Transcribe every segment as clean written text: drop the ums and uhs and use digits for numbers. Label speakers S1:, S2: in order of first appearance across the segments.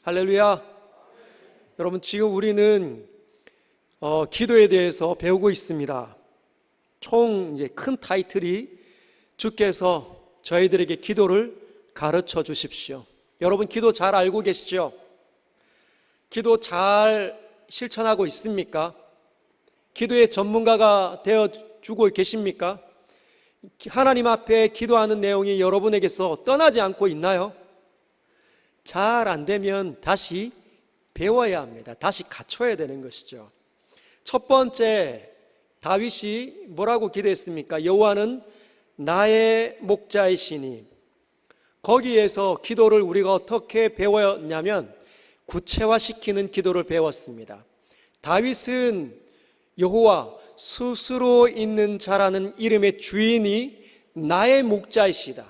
S1: 할렐루야. 여러분, 지금 우리는 기도에 대해서 배우고 있습니다. 총 이제 큰 타이틀이 주께서 저희들에게 기도를 가르쳐 주십시오. 여러분, 기도 잘 알고 계시죠? 기도 잘 실천하고 있습니까? 기도의 전문가가 되어 주고 계십니까? 하나님 앞에 기도하는 내용이 여러분에게서 떠나지 않고 있나요? 잘 안 되면 다시 배워야 합니다. 다시 갖춰야 되는 것이죠. 첫 번째, 다윗이 뭐라고 기도했습니까? 여호와는 나의 목자이시니. 거기에서 기도를 우리가 어떻게 배웠냐면 구체화시키는 기도를 배웠습니다. 다윗은 여호와 스스로 있는 자라는 이름의 주인이 나의 목자이시다,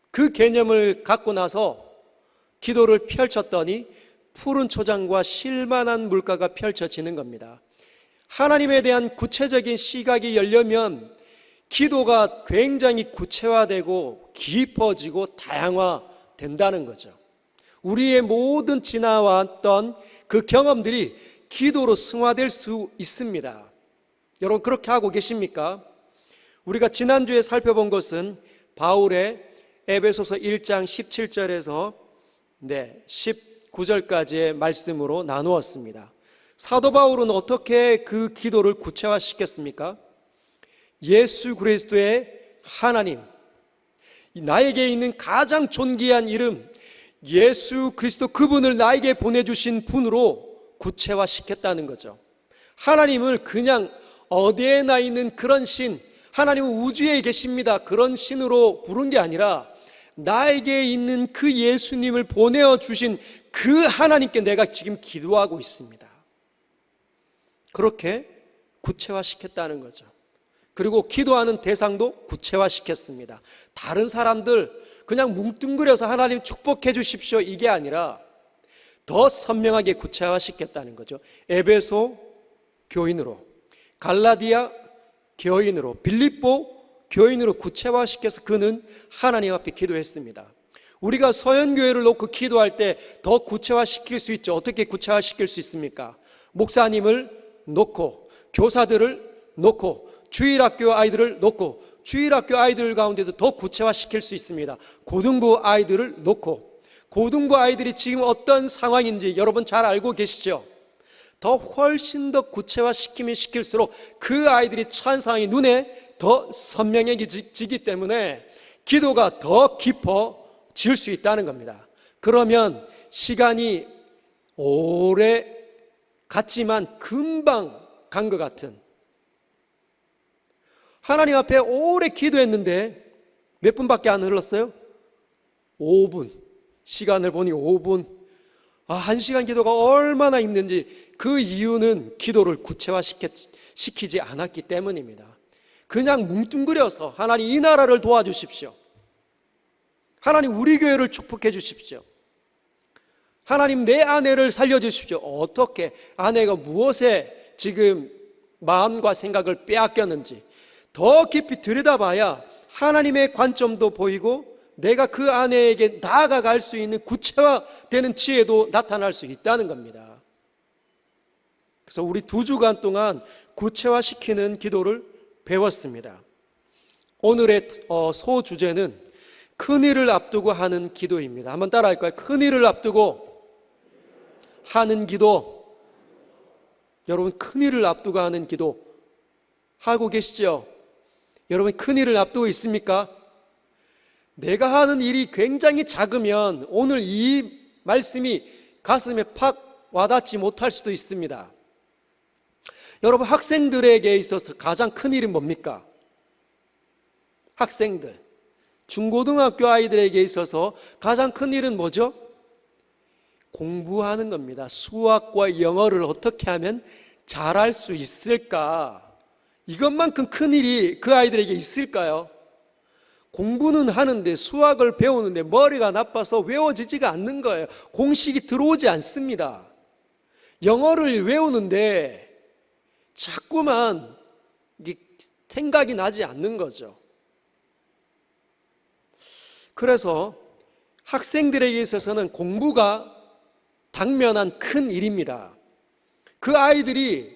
S1: 그 개념을 갖고 나서 기도를 펼쳤더니 푸른 초장과 실만한 물가가 펼쳐지는 겁니다. 하나님에 대한 구체적인 시각이 열려면 기도가 굉장히 구체화되고 깊어지고 다양화된다는 거죠. 우리의 모든 지나왔던 그 경험들이 기도로 승화될 수 있습니다. 여러분, 그렇게 하고 계십니까? 우리가 지난주에 살펴본 것은 바울의 에베소서 1장 17절에서 19절까지의 말씀으로 나누었습니다. 사도 바울은 어떻게 그 기도를 구체화시켰습니까? 예수 그리스도의 하나님, 나에게 있는 가장 존귀한 이름 예수 그리스도, 그분을 나에게 보내주신 분으로 구체화시켰다는 거죠. 하나님을 그냥 어디에나 있는 그런 신, 하나님은 우주에 계십니다, 그런 신으로 부른 게 아니라 나에게 있는 그 예수님을 보내어 주신 그 하나님께 내가 지금 기도하고 있습니다. 그렇게 구체화시켰다는 거죠. 그리고 기도하는 대상도 구체화시켰습니다. 다른 사람들 그냥 뭉뚱그려서 하나님 축복해 주십시오, 이게 아니라 더 선명하게 구체화시켰다는 거죠. 에베소 교인으로, 갈라디아 교인으로, 빌립보 교인으로 구체화시켜서 그는 하나님 앞에 기도했습니다. 우리가 서연교회를 놓고 기도할 때 더 구체화시킬 수 있죠. 어떻게 구체화시킬 수 있습니까? 목사님을 놓고, 교사들을 놓고, 주일학교 아이들을 놓고, 주일학교 아이들 가운데서 더 구체화시킬 수 있습니다. 고등부 아이들을 놓고, 고등부 아이들이 지금 어떤 상황인지 여러분 잘 알고 계시죠? 더 훨씬 더 구체화시키면 시킬수록 그 아이들이 처한 상황이 눈에 더 선명해지기 때문에 기도가 더 깊어질 수 있다는 겁니다. 그러면 시간이 오래 갔지만 금방 간 것 같은, 하나님 앞에 오래 기도했는데 몇 분밖에 안 흘렀어요? 5분. 시간을 보니 5분. 1시간 기도가 얼마나 힘든지, 그 이유는 기도를 구체화시키지 않았기 때문입니다. 그냥 뭉뚱그려서 하나님 이 나라를 도와주십시오, 하나님 우리 교회를 축복해 주십시오, 하나님 내 아내를 살려주십시오. 어떻게, 아내가 무엇에 지금 마음과 생각을 빼앗겼는지 더 깊이 들여다봐야 하나님의 관점도 보이고 내가 그 아내에게 나아갈 수 있는 구체화되는 지혜도 나타날 수 있다는 겁니다. 그래서 우리 2주간 동안 구체화시키는 기도를 배웠습니다. 오늘의 소주제는 큰일을 앞두고 하는 기도입니다. 한번 따라 할까요? 큰일을 앞두고 하는 기도. 여러분, 큰일을 앞두고 하는 기도 하고 계시죠? 여러분, 큰일을 앞두고 있습니까? 내가 하는 일이 굉장히 작으면 오늘 이 말씀이 가슴에 팍 와닿지 못할 수도 있습니다. 여러분, 학생들에게 있어서 가장 큰 일은 뭡니까? 학생들, 중고등학교 아이들에게 있어서 가장 큰 일은 뭐죠? 공부하는 겁니다. 수학과 영어를 어떻게 하면 잘할 수 있을까? 이것만큼 큰 일이 그 아이들에게 있을까요? 공부는 하는데, 수학을 배우는데 머리가 나빠서 외워지지가 않는 거예요. 공식이 들어오지 않습니다. 영어를 외우는데 자꾸만 생각이 나지 않는 거죠. 그래서 학생들에게 있어서는 공부가 당면한 큰 일입니다. 그 아이들이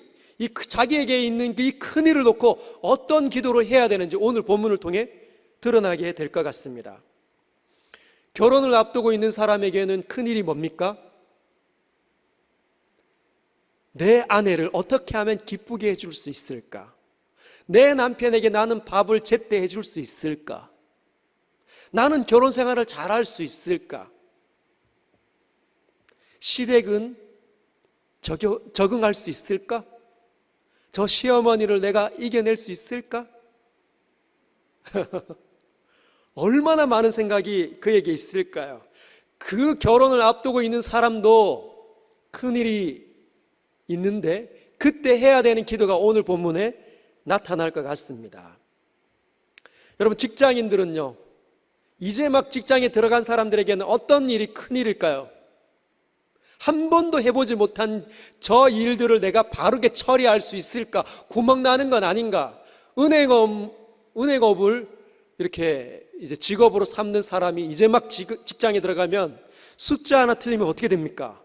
S1: 자기에게 있는 이 큰 일을 놓고 어떤 기도를 해야 되는지 오늘 본문을 통해 드러나게 될 것 같습니다. 결혼을 앞두고 있는 사람에게는 큰 일이 뭡니까? 내 아내를 어떻게 하면 기쁘게 해줄 수 있을까? 내 남편에게 나는 밥을 제때 해줄 수 있을까? 나는 결혼 생활을 잘할 수 있을까? 시댁은 적응할 수 있을까? 저 시어머니를 내가 이겨낼 수 있을까? 얼마나 많은 생각이 그에게 있을까요? 그 결혼을 앞두고 있는 사람도 큰일이 있는데 그때 해야 되는 기도가 오늘 본문에 나타날 것 같습니다. 여러분, 직장인들은요, 이제 막 직장에 들어간 사람들에게는 어떤 일이 큰일일까요? 한 번도 해보지 못한 저 일들을 내가 바르게 처리할 수 있을까? 구멍 나는 건 아닌가? 은행업을 이렇게 이제 직업으로 삼는 사람이 이제 막 직장에 들어가면 숫자 하나 틀리면 어떻게 됩니까?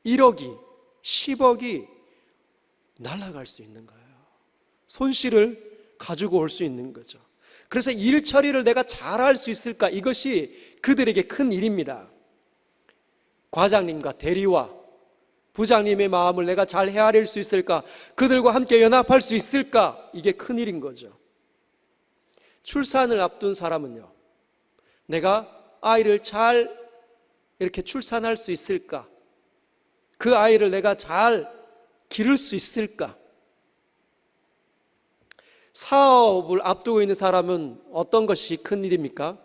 S1: 1억이, 10억이 날아갈 수 있는 거예요. 손실을 가지고 올 수 있는 거죠. 그래서 일 처리를 내가 잘할 수 있을까? 이것이 그들에게 큰 일입니다. 과장님과 대리와 부장님의 마음을 내가 잘 헤아릴 수 있을까? 그들과 함께 연합할 수 있을까? 이게 큰일인 거죠. 출산을 앞둔 사람은요, 내가 아이를 잘 이렇게 출산할 수 있을까? 그 아이를 내가 잘 기를 수 있을까? 사업을 앞두고 있는 사람은 어떤 것이 큰일입니까?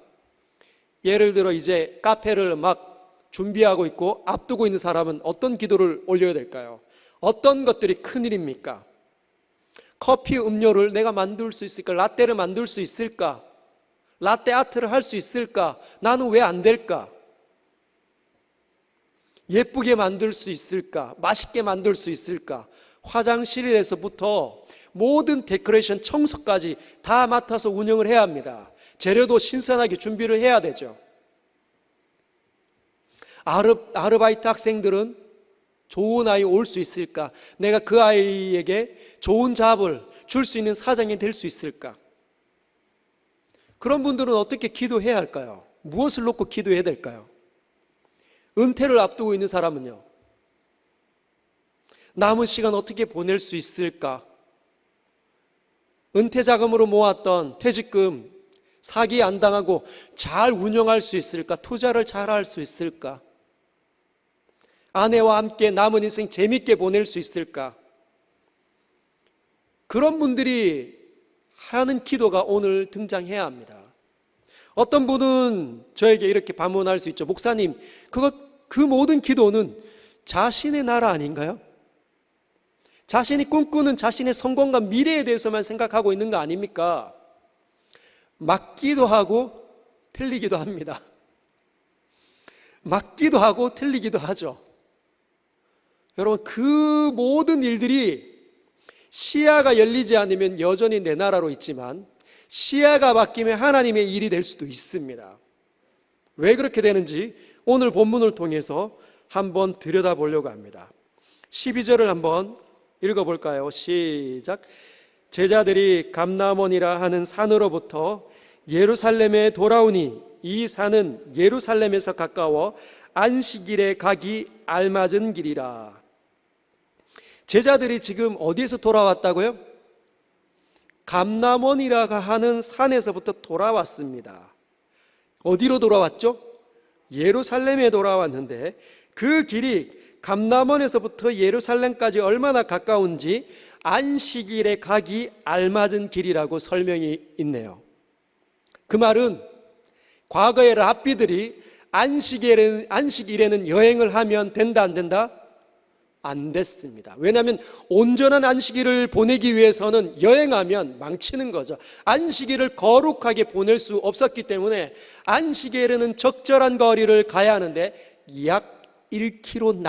S1: 예를 들어 이제 카페를 막 준비하고 있고 앞두고 있는 사람은 어떤 기도를 올려야 될까요? 어떤 것들이 큰일입니까? 커피 음료를 내가 만들 수 있을까? 라떼를 만들 수 있을까? 라떼 아트를 할 수 있을까? 나는 왜 안 될까? 예쁘게 만들 수 있을까? 맛있게 만들 수 있을까? 화장실에서부터 모든 데코레이션 청소까지 다 맡아서 운영을 해야 합니다. 재료도 신선하게 준비를 해야 되죠. 아르바이트 학생들은 좋은 아이 올 수 있을까? 내가 그 아이에게 좋은 잡을 줄 수 있는 사장이 될 수 있을까? 그런 분들은 어떻게 기도해야 할까요? 무엇을 놓고 기도해야 될까요? 은퇴를 앞두고 있는 사람은요, 남은 시간 어떻게 보낼 수 있을까? 은퇴 자금으로 모았던 퇴직금 사기 안 당하고 잘 운영할 수 있을까? 투자를 잘 할 수 있을까? 아내와 함께 남은 인생 재밌게 보낼 수 있을까? 그런 분들이 하는 기도가 오늘 등장해야 합니다. 어떤 분은 저에게 이렇게 반문할 수 있죠. 목사님, 그 모든 기도는 자신의 나라 아닌가요? 자신이 꿈꾸는 자신의 성공과 미래에 대해서만 생각하고 있는 거 아닙니까? 맞기도 하고 틀리기도 합니다. 맞기도 하고 틀리기도 하죠. 여러분, 그 모든 일들이 시야가 열리지 않으면 여전히 내 나라로 있지만 시야가 바뀌면 하나님의 일이 될 수도 있습니다. 왜 그렇게 되는지 오늘 본문을 통해서 한번 들여다보려고 합니다. 12절을 한번 읽어볼까요? 시작. 제자들이 감람원이라 하는 산으로부터 예루살렘에 돌아오니 이 산은 예루살렘에서 가까워 안식일에 가기 알맞은 길이라. 제자들이 지금 어디에서 돌아왔다고요? 감람원이라 하는 산에서부터 돌아왔습니다. 어디로 돌아왔죠? 예루살렘에 돌아왔는데 그 길이 감람원에서부터 예루살렘까지 얼마나 가까운지 안식일에 가기 알맞은 길이라고 설명이 있네요. 그 말은 과거의 랍비들이 안식일에는 여행을 하면 된다 안 된다? 안 됐습니다. 왜냐하면 온전한 안식일을 보내기 위해서는 여행하면 망치는 거죠. 안식일을 거룩하게 보낼 수 없었기 때문에 안식일에는 적절한 거리를 가야 하는데 약 1km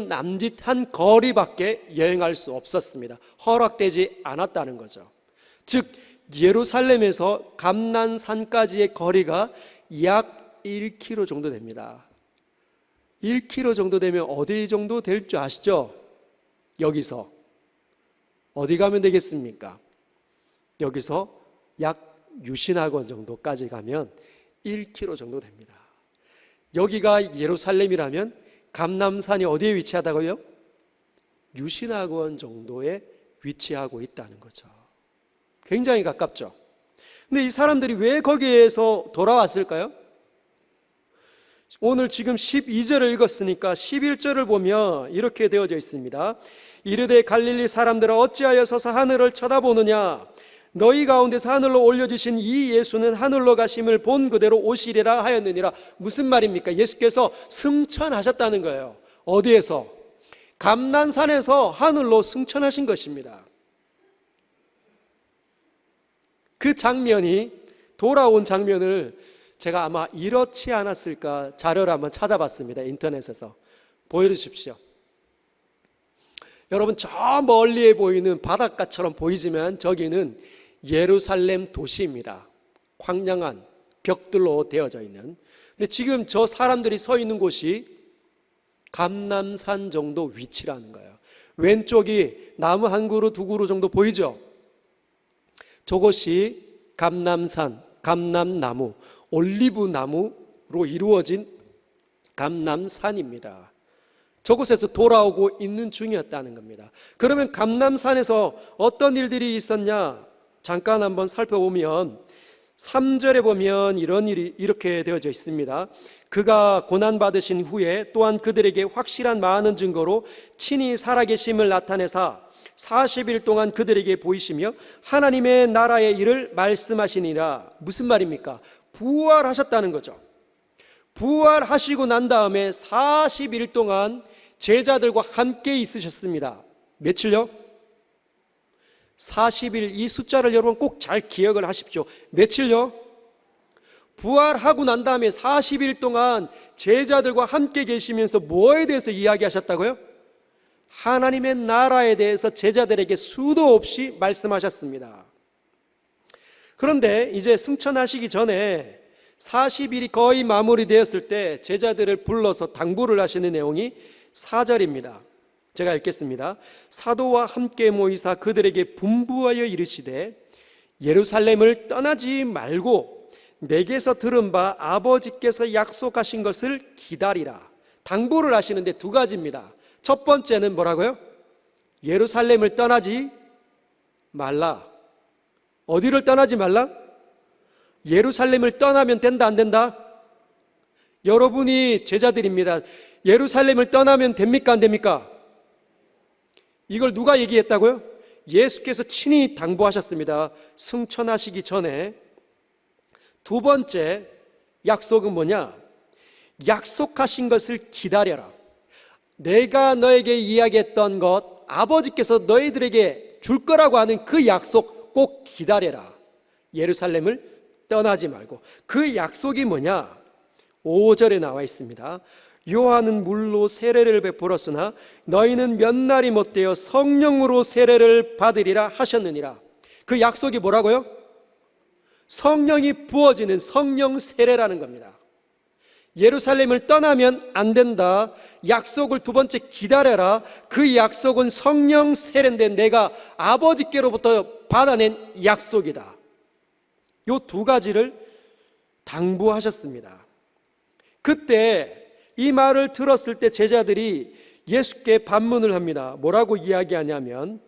S1: 남짓한 거리밖에 여행할 수 없었습니다. 허락되지 않았다는 거죠. 즉 예루살렘에서 감난산까지의 거리가 약 1km 정도 됩니다. 1km 정도 되면 어디 정도 될 줄 아시죠? 여기서 어디 가면 되겠습니까? 여기서 약 유신학원 정도까지 가면 1km 정도 됩니다. 여기가 예루살렘이라면 감람산이 어디에 위치하다고요? 유신학원 정도에 위치하고 있다는 거죠. 굉장히 가깝죠. 근데 이 사람들이 왜 거기에서 돌아왔을까요? 오늘 지금 12절을 읽었으니까 11절을 보면 이렇게 되어져 있습니다. 이르되 갈릴리 사람들아 어찌하여 서서 하늘을 쳐다보느냐? 너희 가운데서 하늘로 올려주신 이 예수는 하늘로 가심을 본 그대로 오시리라 하였느니라. 무슨 말입니까? 예수께서 승천하셨다는 거예요. 어디에서? 감난산에서 하늘로 승천하신 것입니다. 그 장면이, 돌아온 장면을 제가 아마 이렇지 않았을까 자료를 한번 찾아봤습니다. 인터넷에서. 보여주십시오. 여러분, 저 멀리에 보이는 바닷가처럼 보이지만 저기는 예루살렘 도시입니다. 황량한 벽들로 되어져 있는. 근데 지금 저 사람들이 서 있는 곳이 감람산 정도 위치라는 거예요. 왼쪽이 나무 한 그루 두 그루 정도 보이죠? 저것이 감람산, 감람나무, 올리브 나무로 이루어진 감람산입니다. 저곳에서 돌아오고 있는 중이었다는 겁니다. 그러면 감람산에서 어떤 일들이 있었냐? 잠깐 한번 살펴보면 3절에 보면 이런 일이 이렇게 되어져 있습니다. 그가 고난받으신 후에 또한 그들에게 확실한 많은 증거로 친히 살아계심을 나타내사 40일 동안 그들에게 보이시며 하나님의 나라의 일을 말씀하시니라. 무슨 말입니까? 부활하셨다는 거죠. 부활하시고 난 다음에 40일 동안 제자들과 함께 있으셨습니다. 며칠요? 40일, 이 숫자를 여러분 꼭 잘 기억을 하십시오. 며칠요? 부활하고 난 다음에 40일 동안 제자들과 함께 계시면서 뭐에 대해서 이야기하셨다고요? 하나님의 나라에 대해서 제자들에게 수도 없이 말씀하셨습니다. 그런데 이제 승천하시기 전에 40일이 거의 마무리되었을 때 제자들을 불러서 당부를 하시는 내용이 4절입니다. 제가 읽겠습니다. 사도와 함께 모이사 그들에게 분부하여 이르시되 예루살렘을 떠나지 말고 내게서 들은 바 아버지께서 약속하신 것을 기다리라. 당부를 하시는데 두 가지입니다. 첫 번째는 뭐라고요? 예루살렘을 떠나지 말라. 어디를 떠나지 말라? 예루살렘을 떠나면 된다, 안 된다? 여러분이 제자들입니다. 예루살렘을 떠나면 됩니까, 안 됩니까? 이걸 누가 얘기했다고요? 예수께서 친히 당부하셨습니다. 승천하시기 전에. 두 번째 약속은 뭐냐? 약속하신 것을 기다려라. 내가 너에게 이야기했던 것, 아버지께서 너희들에게 줄 거라고 하는 그 약속 꼭 기다려라. 예루살렘을 떠나지 말고. 그 약속이 뭐냐? 5절에 나와 있습니다. 요한은 물로 세례를 베풀었으나 너희는 몇 날이 못되어 성령으로 세례를 받으리라 하셨느니라. 그 약속이 뭐라고요? 성령이 부어지는 성령 세례라는 겁니다. 예루살렘을 떠나면 안 된다. 약속을 두 번째 기다려라. 그 약속은 성령 세례인데 내가 아버지께로부터 받아낸 약속이다. 요 두 가지를 당부하셨습니다. 그때 이 말을 들었을 때 제자들이 예수께 반문을 합니다. 뭐라고 이야기하냐면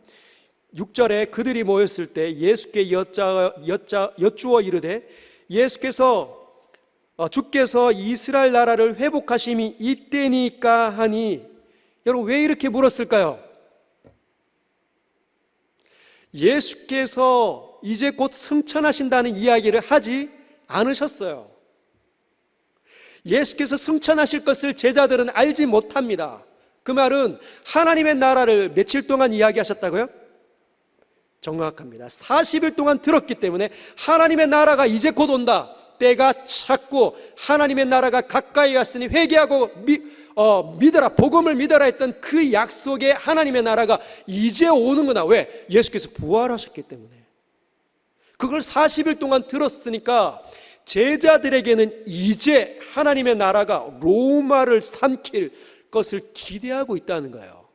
S1: 6절에 그들이 모였을 때 예수께 여쭈어 이르되 주께서 이스라엘 나라를 회복하심이 이때니까 하니. 여러분 왜 이렇게 물었을까요? 예수께서 이제 곧 승천하신다는 이야기를 하지 않으셨어요. 예수께서 승천하실 것을 제자들은 알지 못합니다. 그 말은 하나님의 나라를 며칠 동안 이야기하셨다고요? 정확합니다. 40일 동안 들었기 때문에 하나님의 나라가 이제 곧 온다. 때가 찼고 하나님의 나라가 가까이 왔으니 회개하고 믿어라, 복음을 믿어라 했던 그 약속의 하나님의 나라가 이제 오는구나. 왜? 예수께서 부활하셨기 때문에. 그걸 40일 동안 들었으니까 제자들에게는 이제 하나님의 나라가 로마를 삼킬 것을 기대하고 있다는 거예요.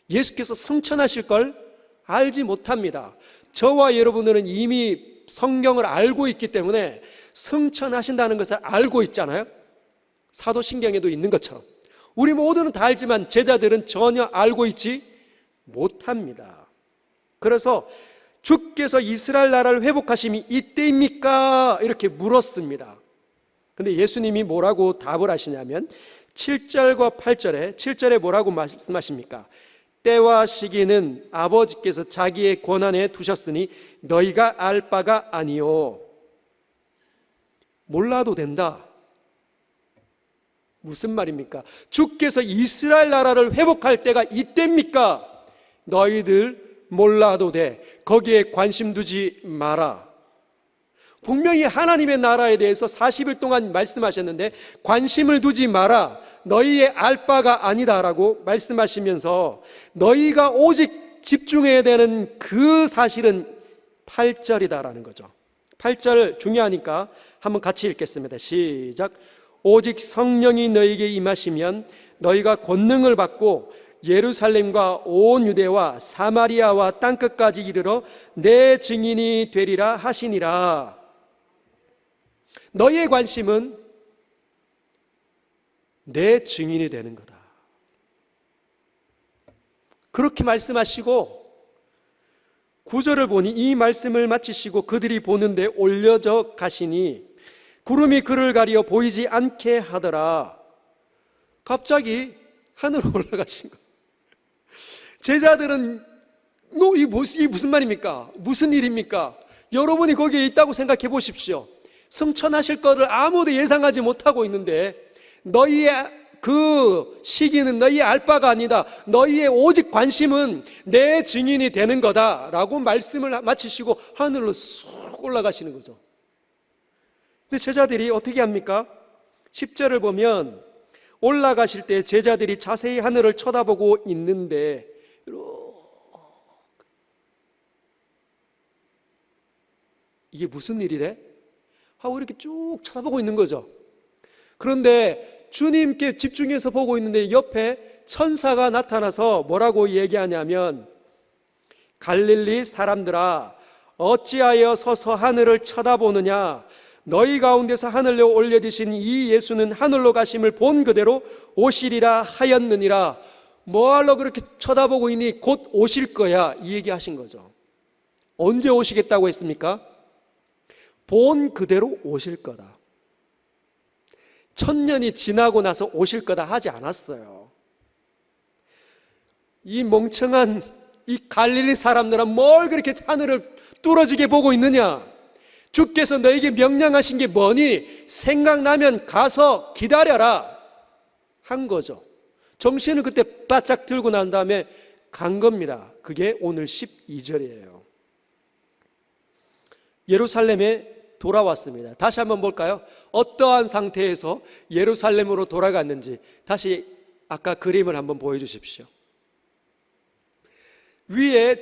S1: 예수께서 성천하실 걸 알지 못합니다. 저와 여러분들은 이미 성경을 알고 있기 때문에 성천하신다는 것을 알고 있잖아요. 사도신경에도 있는 것처럼. 우리 모두는 다 알지만 제자들은 전혀 알고 있지 못합니다. 그래서 주께서 이스라엘 나라를 회복하심이 이때입니까? 이렇게 물었습니다. 근데 예수님이 뭐라고 답을 하시냐면 7절과 8절에 7절에 뭐라고 말씀하십니까? 때와 시기는 아버지께서 자기의 권한에 두셨으니 너희가 알 바가 아니요. 몰라도 된다. 무슨 말입니까? 주께서 이스라엘 나라를 회복할 때가 이때입니까? 너희들 몰라도 돼. 거기에 관심 두지 마라. 분명히 하나님의 나라에 대해서 40일 동안 말씀하셨는데 관심을 두지 마라. 너희의 알 바가 아니다라고 말씀하시면서 너희가 오직 집중해야 되는 그 사실은 8절이다라는 거죠. 8절 중요하니까 한번 같이 읽겠습니다. 시작. 오직 성령이 너희에게 임하시면 너희가 권능을 받고 예루살렘과 온 유대와 사마리아와 땅끝까지 이르러 내 증인이 되리라 하시니라. 너희의 관심은 내 증인이 되는 거다. 그렇게 말씀하시고 9절을 보니 이 말씀을 마치시고 그들이 보는데 올려져 가시니 구름이 그를 가리어 보이지 않게 하더라. 갑자기 하늘로 올라가신 거. 제자들은 이 무슨 말입니까? 무슨 일입니까? 여러분이 거기에 있다고 생각해 보십시오. 성천하실 것을 아무도 예상하지 못하고 있는데 너희의 그 시기는 너희의 알 바가 아니다. 너희의 오직 관심은 내 증인이 되는 거다라고 말씀을 마치시고 하늘로 쑥 올라가시는 거죠. 근데 제자들이 어떻게 합니까? 10절을 보면 올라가실 때 제자들이 자세히 하늘을 쳐다보고 있는데 이게 무슨 일이래? 하고 이렇게 쭉 쳐다보고 있는 거죠. 그런데 주님께 집중해서 보고 있는데 옆에 천사가 나타나서 뭐라고 얘기하냐면 갈릴리 사람들아 어찌하여 서서 하늘을 쳐다보느냐? 너희 가운데서 하늘로 올려지신 이 예수는 하늘로 가심을 본 그대로 오시리라 하였느니라. 뭐하러 그렇게 쳐다보고 있니? 곧 오실 거야. 이 얘기하신 거죠. 언제 오시겠다고 했습니까? 본 그대로 오실 거다. 1000년이 지나고 나서 오실 거다 하지 않았어요. 이 멍청한 이 갈릴리 사람들은 뭘 그렇게 하늘을 뚫어지게 보고 있느냐? 주께서 너에게 명령하신 게 뭐니? 생각나면 가서 기다려라 한 거죠. 정신을 그때 바짝 들고 난 다음에 간 겁니다. 그게 오늘 12절이에요. 예루살렘에 돌아왔습니다. 다시 한번 볼까요? 어떠한 상태에서 예루살렘으로 돌아갔는지 다시 아까 그림을 한번 보여주십시오. 위에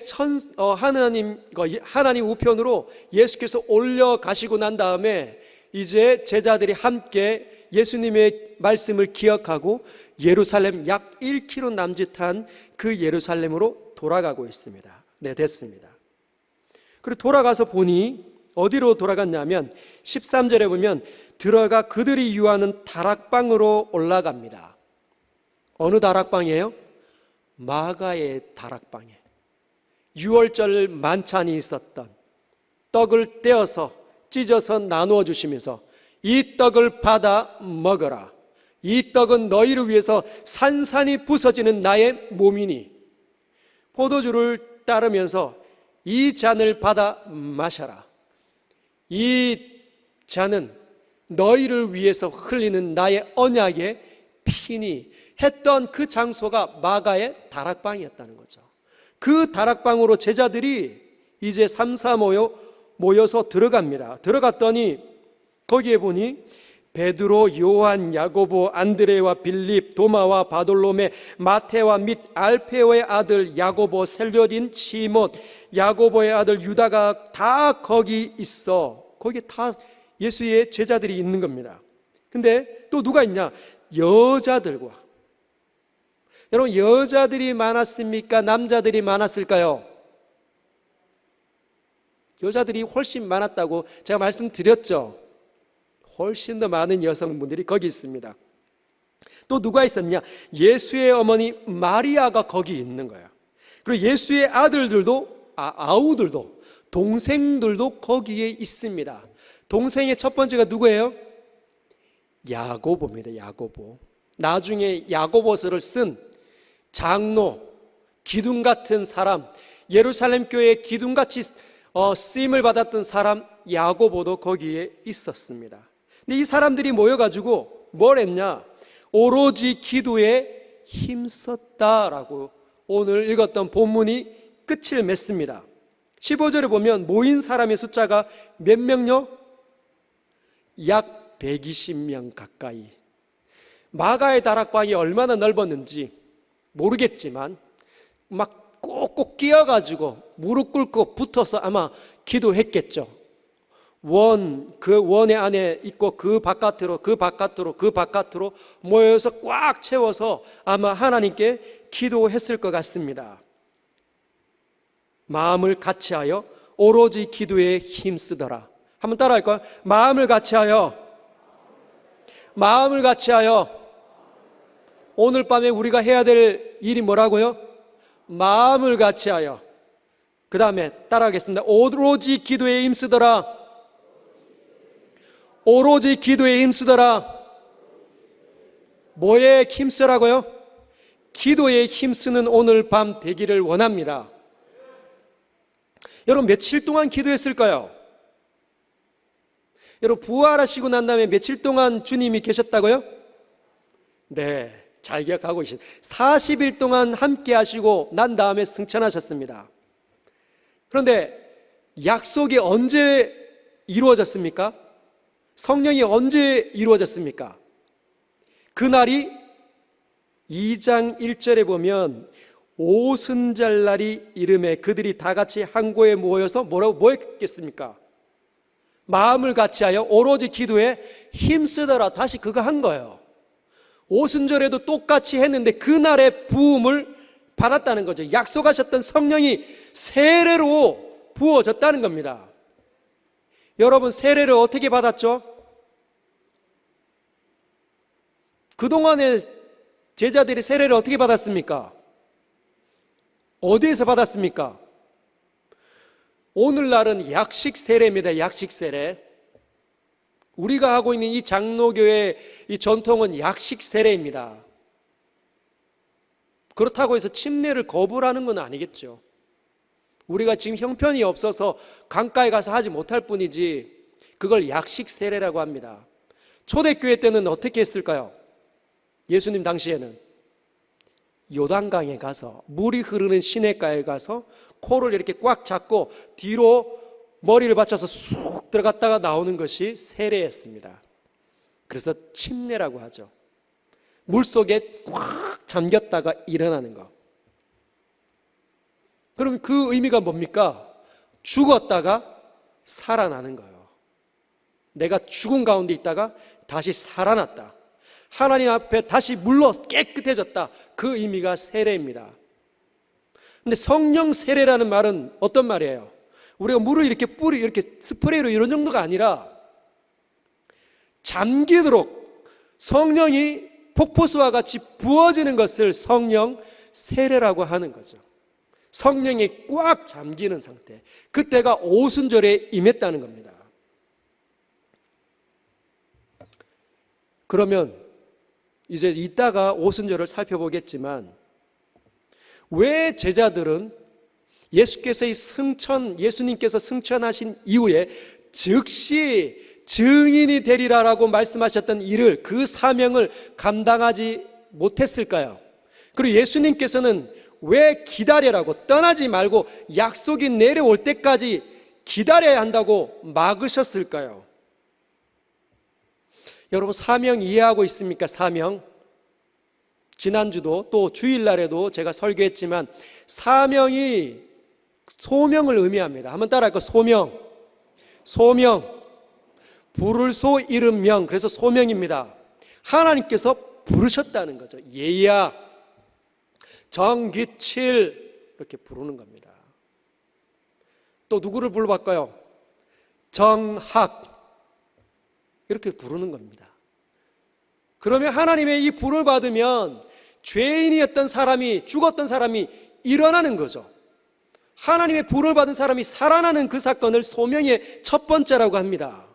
S1: 하나님 우편으로 예수께서 올려가시고 난 다음에 이제 제자들이 함께 예수님의 말씀을 기억하고 예루살렘 약 1km 남짓한 그 예루살렘으로 돌아가고 있습니다. 네, 됐습니다. 그리고 돌아가서 보니 어디로 돌아갔냐면 13절에 보면 들어가 그들이 유하는 다락방으로 올라갑니다. 어느 다락방이에요? 마가의 다락방에 유월절 만찬이 있었던 떡을 떼어서 찢어서 나누어 주시면서 이 떡을 받아 먹어라. 이 떡은 너희를 위해서 산산이 부서지는 나의 몸이니 포도주를 따르면서 이 잔을 받아 마셔라. 이 잔은 너희를 위해서 흘리는 나의 언약의 피니 했던 그 장소가 마가의 다락방이었다는 거죠. 그 다락방으로 제자들이 이제 3사 모여서 들어갑니다. 들어갔더니 거기에 보니 베드로, 요한, 야고보, 안드레와 빌립, 도마와 바돌로메, 마테와 및 알페오의 아들 야고보, 셀료딘, 시몬, 야고보의 아들 유다가 다 거기 있어. 거기 다 예수의 제자들이 있는 겁니다. 근데 또 누가 있냐? 여자들과. 여러분, 여자들이 많았습니까? 남자들이 많았을까요? 여자들이 훨씬 많았다고 제가 말씀드렸죠. 훨씬 더 많은 여성분들이 거기 있습니다. 또 누가 있었냐? 예수의 어머니 마리아가 거기 있는 거예요. 그리고 예수의 아들들도, 아우들도, 동생들도 거기에 있습니다. 동생의 첫 번째가 누구예요? 야고보입니다. 야고보. 나중에 야고보서를 쓴 장로, 기둥 같은 사람, 예루살렘 교회의 기둥같이 쓰임을 받았던 사람 야고보도 거기에 있었습니다. 근데 이 사람들이 모여가지고 뭘 했냐? 오로지 기도에 힘썼다라고 오늘 읽었던 본문이 끝을 맺습니다. 15절에 보면 모인 사람의 숫자가 몇 명요? 약 120명 가까이. 마가의 다락방이 얼마나 넓었는지 모르겠지만 막 꼭꼭 끼어가지고 무릎 꿇고 붙어서 아마 기도했겠죠. 그 원의 안에 있고 그 바깥으로 모여서 꽉 채워서 아마 하나님께 기도했을 것 같습니다. 마음을 같이하여 오로지 기도에 힘쓰더라. 한번 따라할까요? 마음을 같이하여. 오늘 밤에 우리가 해야 될 일이 뭐라고요? 마음을 같이하여. 그 다음에 따라하겠습니다. 오로지 기도에 힘쓰더라. 오로지 기도에 힘쓰더라. 뭐에 힘쓰라고요? 기도에 힘쓰는 오늘 밤 되기를 원합니다. 여러분, 며칠 동안 기도했을까요? 여러분, 부활하시고 난 다음에 며칠 동안 주님이 계셨다고요? 네, 잘 기억하고 계십니다. 40일 동안 함께 하시고 난 다음에 승천하셨습니다. 그런데 약속이 언제 이루어졌습니까? 성령이 언제 이루어졌습니까? 그날이 2장 1절에 보면 오순절날이 이름에 그들이 다 같이 한 곳에 모여서 뭐 했겠습니까? 마음을 같이하여 오로지 기도에 힘쓰더라. 다시 그거 한 거예요. 오순절에도 똑같이 했는데 그날의 부음을 받았다는 거죠. 약속하셨던 성령이 세례로 부어졌다는 겁니다. 여러분, 세례를 어떻게 받았죠? 그동안의 제자들이 세례를 어떻게 받았습니까? 어디에서 받았습니까? 오늘날은 약식 세례입니다. 약식 세례. 우리가 하고 있는 이 장로교의 이 전통은 약식 세례입니다. 그렇다고 해서 침례를 거부하는 건 아니겠죠. 우리가 지금 형편이 없어서 강가에 가서 하지 못할 뿐이지 그걸 약식 세례라고 합니다. 초대교회 때는 어떻게 했을까요? 예수님 당시에는 요단강에 가서, 물이 흐르는 시냇가에 가서 코를 이렇게 꽉 잡고 뒤로 머리를 받쳐서 쑥 들어갔다가 나오는 것이 세례였습니다. 그래서 침례라고 하죠. 물속에 꽉 잠겼다가 일어나는 거. 그럼 그 의미가 뭡니까? 죽었다가 살아나는 거예요. 내가 죽은 가운데 있다가 다시 살아났다. 하나님 앞에 다시 물로 깨끗해졌다. 그 의미가 세례입니다. 근데 성령 세례라는 말은 어떤 말이에요? 우리가 물을 이렇게 이렇게 스프레이로 이런 정도가 아니라 잠기도록 성령이 폭포수와 같이 부어지는 것을 성령 세례라고 하는 거죠. 성령이 꽉 잠기는 상태. 그때가 오순절에 임했다는 겁니다. 그러면 이제 이따가 오순절을 살펴보겠지만 왜 제자들은 예수님께서 승천하신 이후에 즉시 증인이 되리라라고 말씀하셨던 일을, 그 사명을 감당하지 못했을까요? 그리고 예수님께서는 왜 기다려라고, 떠나지 말고 약속이 내려올 때까지 기다려야 한다고 막으셨을까요? 여러분, 사명 이해하고 있습니까? 사명. 지난주도 또 주일날에도 제가 설교했지만 사명이 소명을 의미합니다. 한번 따라할까요? 소명. 부를 소 이름 명, 그래서 소명입니다. 하나님께서 부르셨다는 거죠. 얘야, 정기칠, 이렇게 부르는 겁니다. 또 누구를 불러볼까요? 정학, 이렇게 부르는 겁니다. 그러면 하나님의 이 불을 받으면 죄인이었던 사람이, 죽었던 사람이 일어나는 거죠. 하나님의 불을 받은 사람이 살아나는 그 사건을 소명의 첫 번째라고 합니다.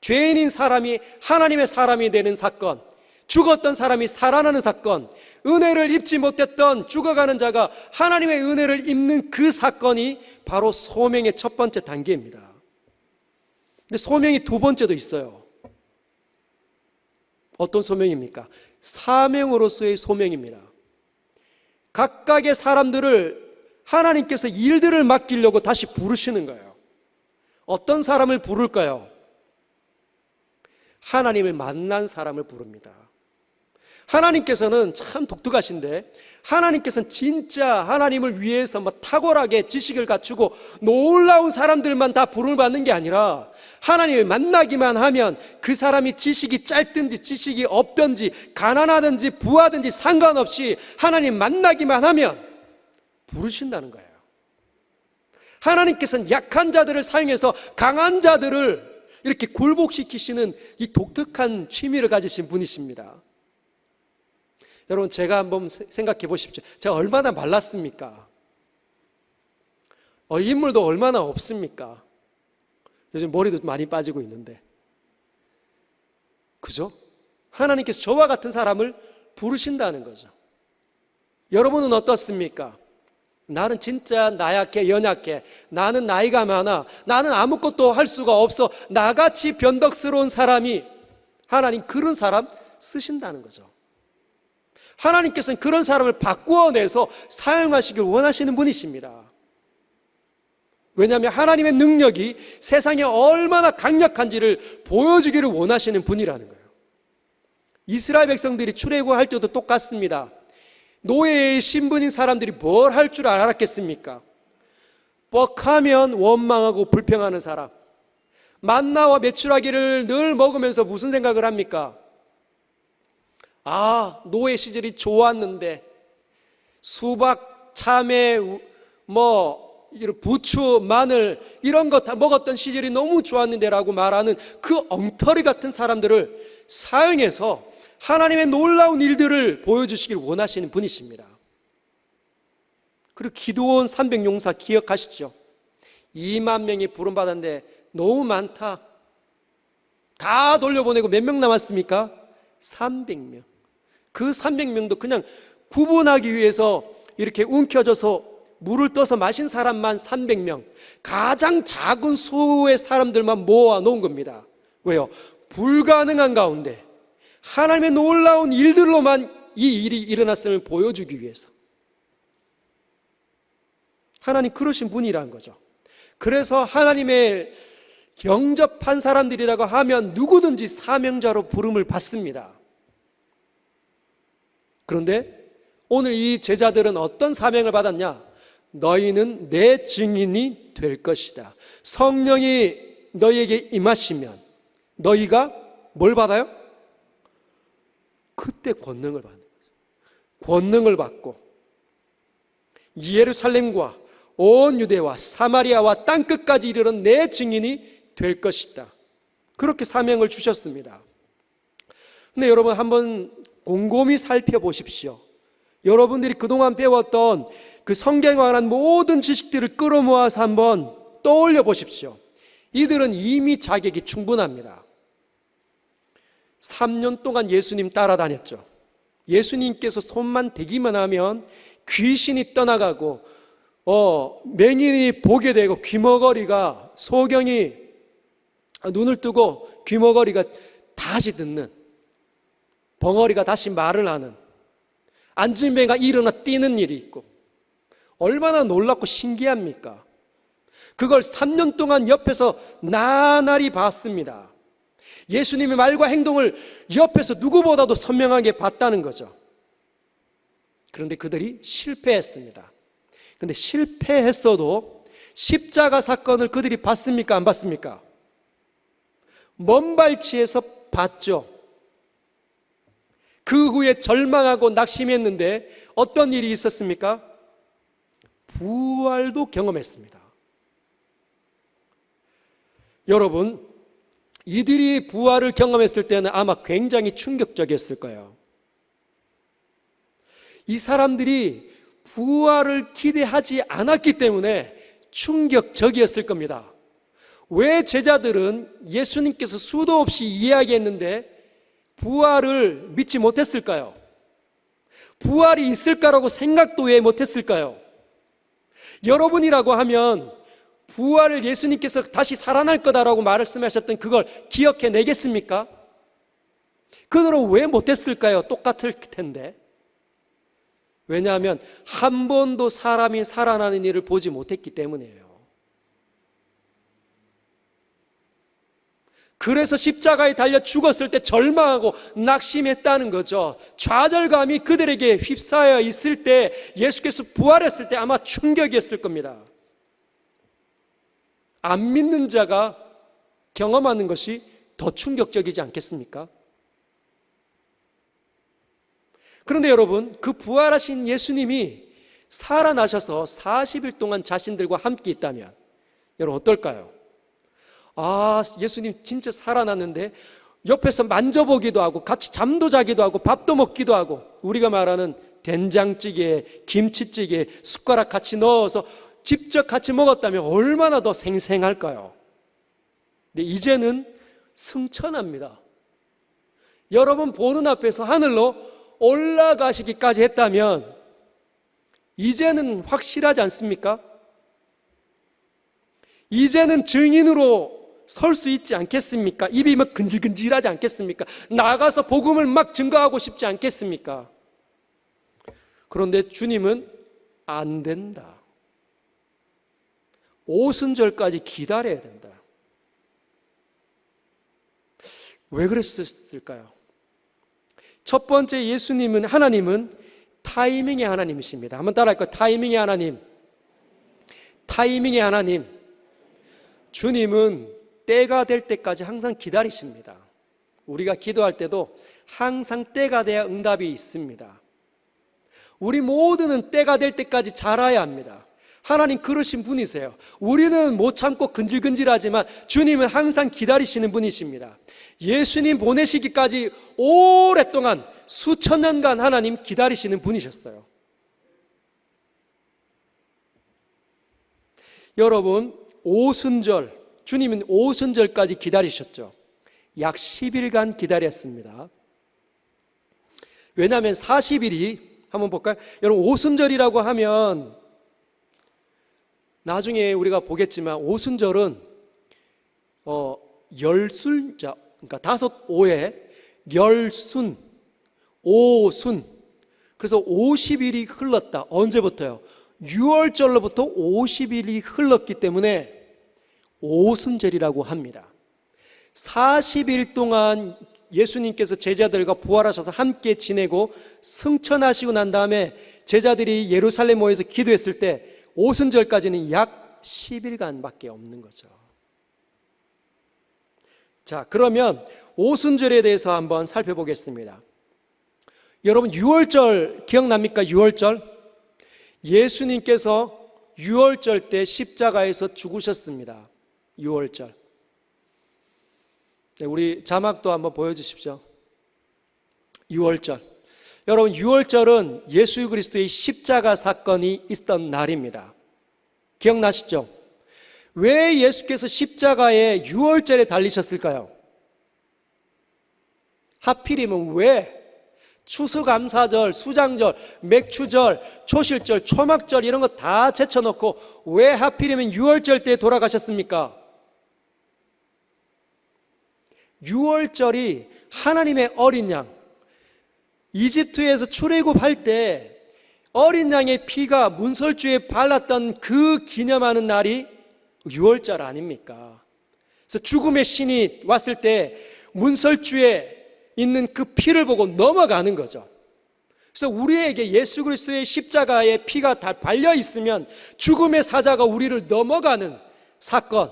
S1: 죄인인 사람이 하나님의 사람이 되는 사건, 죽었던 사람이 살아나는 사건, 은혜를 입지 못했던 죽어가는 자가 하나님의 은혜를 입는 그 사건이 바로 소명의 첫 번째 단계입니다. 근데 소명이 두 번째도 있어요. 어떤 소명입니까? 사명으로서의 소명입니다. 각각의 사람들을 하나님께서 일들을 맡기려고 다시 부르시는 거예요. 어떤 사람을 부를까요? 하나님을 만난 사람을 부릅니다. 하나님께서는 참 독특하신데, 하나님께서는 진짜 하나님을 위해서 탁월하게 지식을 갖추고 놀라운 사람들만 다 부름을 받는 게 아니라, 하나님을 만나기만 하면 그 사람이 지식이 짧든지 지식이 없든지 가난하든지 부하든지 상관없이 하나님 만나기만 하면 부르신다는 거예요. 하나님께서는 약한 자들을 사용해서 강한 자들을 이렇게 굴복시키시는 이 독특한 취미를 가지신 분이십니다. 여러분, 제가 한번 생각해 보십시오. 제가 얼마나 말랐습니까? 인물도 얼마나 없습니까? 요즘 머리도 많이 빠지고 있는데, 그죠? 하나님께서 저와 같은 사람을 부르신다는 거죠. 여러분은 어떻습니까? 나는 진짜 나약해, 연약해. 나는 나이가 많아. 나는 아무것도 할 수가 없어. 나같이 변덕스러운 사람이, 하나님 그런 사람 쓰신다는 거죠. 하나님께서는 그런 사람을 바꾸어내서 사용하시길 원하시는 분이십니다. 왜냐하면 하나님의 능력이 세상에 얼마나 강력한지를 보여주기를 원하시는 분이라는 거예요. 이스라엘 백성들이 출애굽할 때도 똑같습니다. 노예의 신분인 사람들이 뭘 할 줄 알았겠습니까? 뻑하면 원망하고 불평하는 사람, 만나와 메추라기를 늘 먹으면서 무슨 생각을 합니까? 아, 노예 시절이 좋았는데 수박, 참외, 부추, 마늘 이런 거 다 먹었던 시절이 너무 좋았는데 라고 말하는 그 엉터리 같은 사람들을 사용해서 하나님의 놀라운 일들을 보여주시길 원하시는 분이십니다. 그리고 기드온 300용사 기억하시죠? 2만 명이 부름받았는데 너무 많다. 다 돌려보내고 몇 명 남았습니까? 300명. 그 300명도 그냥 구분하기 위해서 이렇게 움켜져서 물을 떠서 마신 사람만 300명, 가장 작은 수의 사람들만 모아 놓은 겁니다. 왜요? 불가능한 가운데 하나님의 놀라운 일들로만 이 일이 일어났음을 보여주기 위해서. 하나님 그러신 분이라는 거죠. 그래서 하나님의 영접한 사람들이라고 하면 누구든지 사명자로 부름을 받습니다. 그런데 오늘 이 제자들은 어떤 사명을 받았냐? 너희는 내 증인이 될 것이다. 성령이 너희에게 임하시면 너희가 뭘 받아요? 그때 권능을 받는 거죠. 권능을 받고 예루살렘과 온 유대와 사마리아와 땅끝까지 이르는 내 증인이 될 것이다. 그렇게 사명을 주셨습니다. 근데 여러분 한번 곰곰이 살펴보십시오. 여러분들이 그동안 배웠던 그 성경에 관한 모든 지식들을 끌어모아서 한번 떠올려 보십시오. 이들은 이미 자격이 충분합니다. 3년 동안 예수님 따라다녔죠. 예수님께서 손만 대기만 하면 귀신이 떠나가고 맹인이 보게 되고 귀머거리가 소경이 눈을 뜨고 귀머거리가 다시 듣는, 벙어리가 다시 말을 하는, 앉은 배가 일어나 뛰는 일이 있고 얼마나 놀랍고 신기합니까? 그걸 3년 동안 옆에서 나날이 봤습니다. 예수님의 말과 행동을 옆에서 누구보다도 선명하게 봤다는 거죠. 그런데 그들이 실패했습니다. 그런데 실패했어도 십자가 사건을 그들이 봤습니까? 안 봤습니까? 먼 발치에서 봤죠. 그 후에 절망하고 낙심했는데 어떤 일이 있었습니까? 부활도 경험했습니다. 여러분, 이들이 부활을 경험했을 때는 아마 굉장히 충격적이었을 거예요. 이 사람들이 부활을 기대하지 않았기 때문에 충격적이었을 겁니다. 왜 제자들은 예수님께서 수도 없이 이야기했는데 부활을 믿지 못했을까요? 부활이 있을까라고 생각도 왜 못했을까요? 여러분이라고 하면 부활을 예수님께서 다시 살아날 거다라고 말씀하셨던 그걸 기억해내겠습니까? 그들은 왜 못했을까요? 똑같을 텐데. 왜냐하면 한 번도 사람이 살아나는 일을 보지 못했기 때문이에요. 그래서 십자가에 달려 죽었을 때 절망하고 낙심했다는 거죠. 좌절감이 그들에게 휩싸여 있을 때, 예수께서 부활했을 때 아마 충격이었을 겁니다. 안 믿는 자가 경험하는 것이 더 충격적이지 않겠습니까? 그런데 여러분, 그 부활하신 예수님이 살아나셔서 40일 동안 자신들과 함께 있다면 여러분 어떨까요? 아, 예수님 진짜 살아났는데 옆에서 만져보기도 하고 같이 잠도 자기도 하고 밥도 먹기도 하고, 우리가 말하는 된장찌개, 김치찌개 숟가락 같이 넣어서 직접 같이 먹었다면 얼마나 더 생생할까요? 근데 이제는 승천합니다. 여러분 보는 앞에서 하늘로 올라가시기까지 했다면 이제는 확실하지 않습니까? 이제는 증인으로 설 수 있지 않겠습니까? 입이 막 근질근질하지 않겠습니까? 나가서 복음을 막 증거하고 싶지 않겠습니까? 그런데 주님은 안 된다. 오순절까지 기다려야 된다. 왜 그랬을까요? 첫 번째, 하나님은 타이밍의 하나님이십니다. 한번 따라할까요? 타이밍의 하나님. 타이밍의 하나님. 주님은 때가 될 때까지 항상 기다리십니다. 우리가 기도할 때도 항상 때가 돼야 응답이 있습니다. 우리 모두는 때가 될 때까지 자라야 합니다. 하나님 그러신 분이세요. 우리는 못 참고 근질근질하지만 주님은 항상 기다리시는 분이십니다. 예수님 보내시기까지 오랫동안 수천 년간 하나님 기다리시는 분이셨어요. 여러분, 오순절, 주님은 오순절까지 기다리셨죠. 약 10일간 기다렸습니다. 왜냐하면 40일이, 한번 볼까요? 여러분, 오순절이라고 하면 나중에 우리가 보겠지만 오순절은 열순자, 그러니까 5에 열순, 오순. 그래서 50일이 흘렀다. 언제부터요? 6월절로부터 50일이 흘렀기 때문에 오순절이라고 합니다. 40일 동안 예수님께서 제자들과 부활하셔서 함께 지내고 승천하시고 난 다음에 제자들이 예루살렘 모여서 기도했을 때 오순절까지는 약 10일간밖에 없는 거죠. 자, 그러면 오순절에 대해서 한번 살펴보겠습니다. 여러분, 6월절 기억납니까? 6월절? 예수님께서 6월절 때 십자가에서 죽으셨습니다. 6월절. 네, 우리 자막도 한번 보여주십시오. 6월절. 여러분, 6월절은 예수 그리스도의 십자가 사건이 있던 날입니다. 기억나시죠? 왜 예수께서 십자가에 6월절에 달리셨을까요? 하필이면 왜? 추수감사절, 수장절, 맥추절, 초실절, 초막절 이런 거 다 제쳐놓고 왜 하필이면 6월절 때 돌아가셨습니까? 6월절이 하나님의 어린 양, 이집트에서 출애굽할 때 어린 양의 피가 문설주에 발랐던 그 기념하는 날이 6월절 아닙니까? 그래서 죽음의 신이 왔을 때 문설주에 있는 그 피를 보고 넘어가는 거죠. 그래서 우리에게 예수 그리스도의 십자가에 피가 다 발려 있으면 죽음의 사자가 우리를 넘어가는 사건,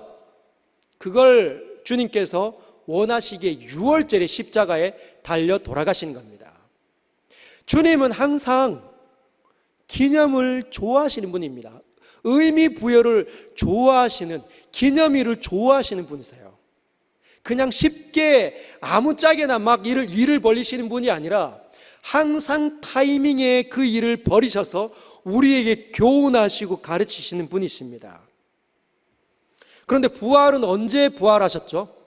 S1: 그걸 주님께서 원하시기에 6월절에 십자가에 달려 돌아가신 겁니다. 주님은 항상 기념을 좋아하시는 분입니다. 의미 부여를 좋아하시는, 기념일을 좋아하시는 분이세요. 그냥 쉽게 아무짝에나 막 일을 벌리시는 분이 아니라 항상 타이밍에 그 일을 벌이셔서 우리에게 교훈하시고 가르치시는 분이십니다. 그런데 부활은 언제 부활하셨죠?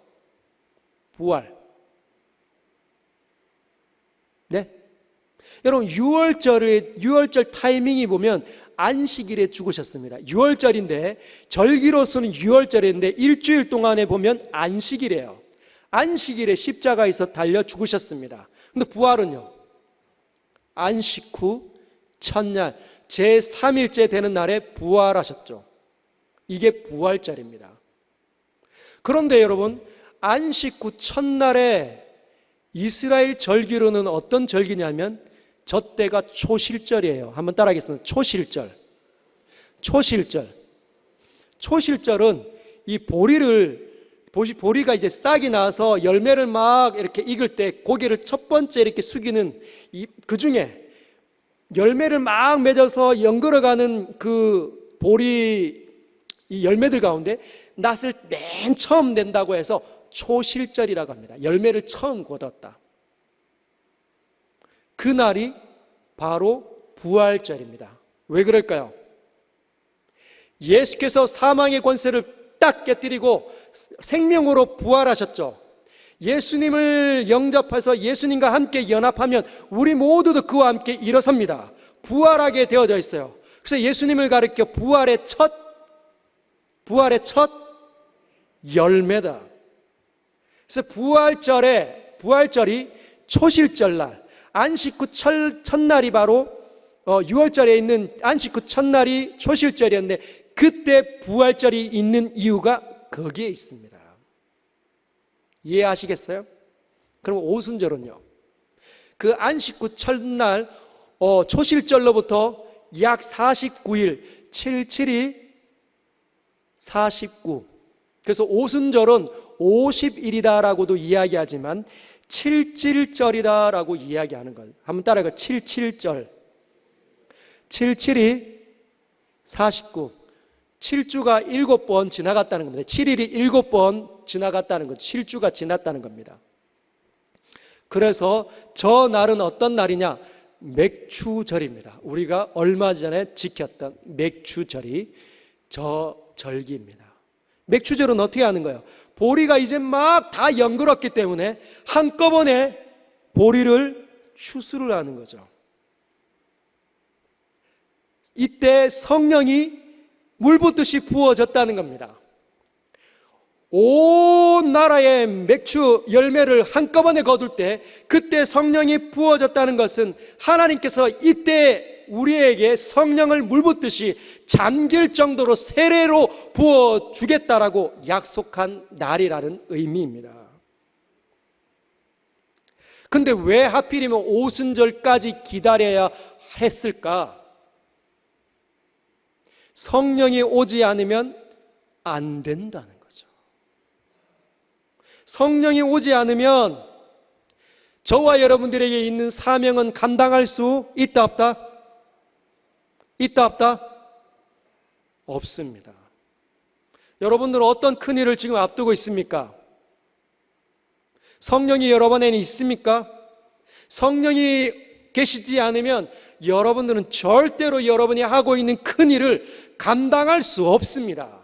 S1: 네? 여러분, 6월절 타이밍이 보면 안식일에 죽으셨습니다. 6월절인데, 절기로서는 6월절인데 일주일 동안에 보면 안식일이에요. 안식일에 십자가에서 달려 죽으셨습니다. 근데 부활은요, 안식 후 첫날 제3일째 되는 날에 부활하셨죠. 이게 부활절입니다. 그런데 여러분, 안식 후 첫날에 이스라엘 절기로는 어떤 절기냐면 저 때가 초실절이에요. 한번 따라하겠습니다. 초실절은 이 보리가 이제 싹이 나서 열매를 막 이렇게 익을 때 고개를 첫 번째 이렇게 숙이는 그 중에 열매를 막 맺어서 연걸어가는 그 보리 이 열매들 가운데 낫을 맨 처음 낸다고 해서 초실절이라고 합니다. 열매를 처음 거뒀다. 그날이 바로 부활절입니다. 왜 그럴까요? 예수께서 사망의 권세를 딱 깨뜨리고 생명으로 부활하셨죠. 예수님을 영접해서 예수님과 함께 연합하면 우리 모두도 그와 함께 일어섭니다. 부활하게 되어져 있어요. 그래서 예수님을 가리켜 부활의 첫 열매다. 그래서 부활절이 초실절날, 안식 후 첫날이 바로 6월절에 있는 안식 후 첫날이 초실절이었는데 그때 부활절이 있는 이유가 거기에 있습니다. 이해하시겠어요? 그럼 오순절은요, 그 안식 후 첫날 초실절로부터 약 49일, 77이 49. 그래서 오순절은 50일이다라고도 이야기하지만 77절이다라고 이야기하는 거예요. 한번 따라해요. 77절. 77이 49. 7주가 7번 지나갔다는 겁니다. 7일이 7번 지나갔다는 거죠. 7주가 지났다는 겁니다. 그래서 저 날은 어떤 날이냐? 맥추절입니다. 우리가 얼마 전에 지켰던 맥추절이 저 절기입니다. 맥추절은 어떻게 하는 거예요? 보리가 이제 막 다 연그렀기 때문에 한꺼번에 보리를 추수를 하는 거죠. 이때 성령이 물 붓듯이 부어졌다는 겁니다. 온 나라의 맥추 열매를 한꺼번에 거둘 때 그때 성령이 부어졌다는 것은 하나님께서 이때 우리에게 성령을 물 붓듯이 잠길 정도로 세례로 부어주겠다라고 약속한 날이라는 의미입니다. 근데 왜 하필이면 오순절까지 기다려야 했을까? 성령이 오지 않으면 안 된다는 거죠. 성령이 오지 않으면 저와 여러분들에게 있는 사명은 감당할 수 있다 없다? 있다 없다? 없습니다. 여러분들은 어떤 큰일을 지금 앞두고 있습니까? 성령이 여러분 안에 있습니까? 성령이 계시지 않으면 여러분들은 절대로 여러분이 하고 있는 큰일을 감당할 수 없습니다.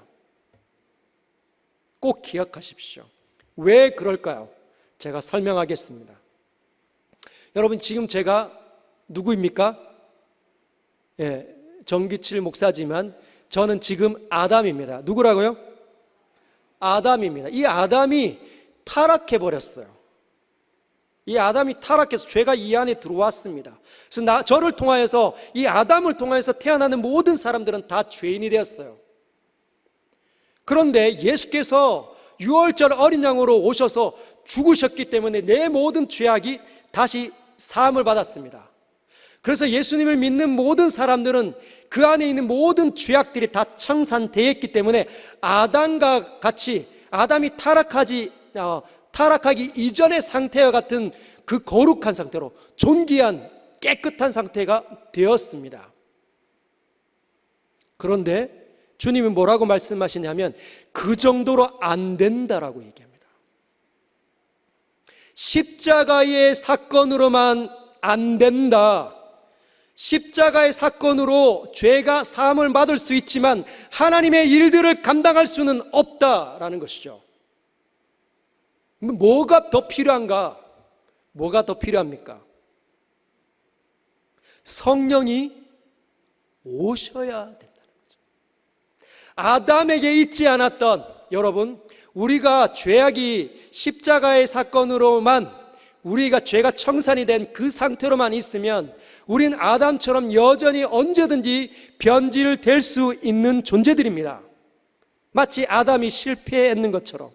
S1: 꼭 기억하십시오. 왜 그럴까요? 제가 설명하겠습니다. 여러분, 지금 제가 누구입니까? 정기칠 목사지만 저는 지금 아담입니다. 누구라고요? 아담입니다. 이 아담이 타락해버렸어요. 이 아담이 타락해서 죄가 이 안에 들어왔습니다. 그래서 저를 통하여서, 이 아담을 통하여서 태어나는 모든 사람들은 다 죄인이 되었어요. 그런데 예수께서 6월절 어린 양으로 오셔서 죽으셨기 때문에 내 모든 죄악이 다시 사함을 받았습니다. 그래서 예수님을 믿는 모든 사람들은 그 안에 있는 모든 죄악들이 다 청산되었기 때문에 아담과 같이, 아담이 타락하기 이전의 상태와 같은 그 거룩한 상태로 존귀한 깨끗한 상태가 되었습니다. 그런데 주님은 뭐라고 말씀하시냐면 그 정도로 안 된다라고 얘기합니다. 십자가의 사건으로만 안 된다. 십자가의 사건으로 죄가 사함을 받을 수 있지만 하나님의 일들을 감당할 수는 없다라는 것이죠. 뭐가 더 필요한가? 뭐가 더 필요합니까? 성령이 오셔야 된다는 거죠. 아담에게 있지 않았던, 여러분, 우리가 죄악이 십자가의 사건으로만 우리가 죄가 청산이 된 그 상태로만 있으면 우린 아담처럼 여전히 언제든지 변질될 수 있는 존재들입니다. 마치 아담이 실패했는 것처럼.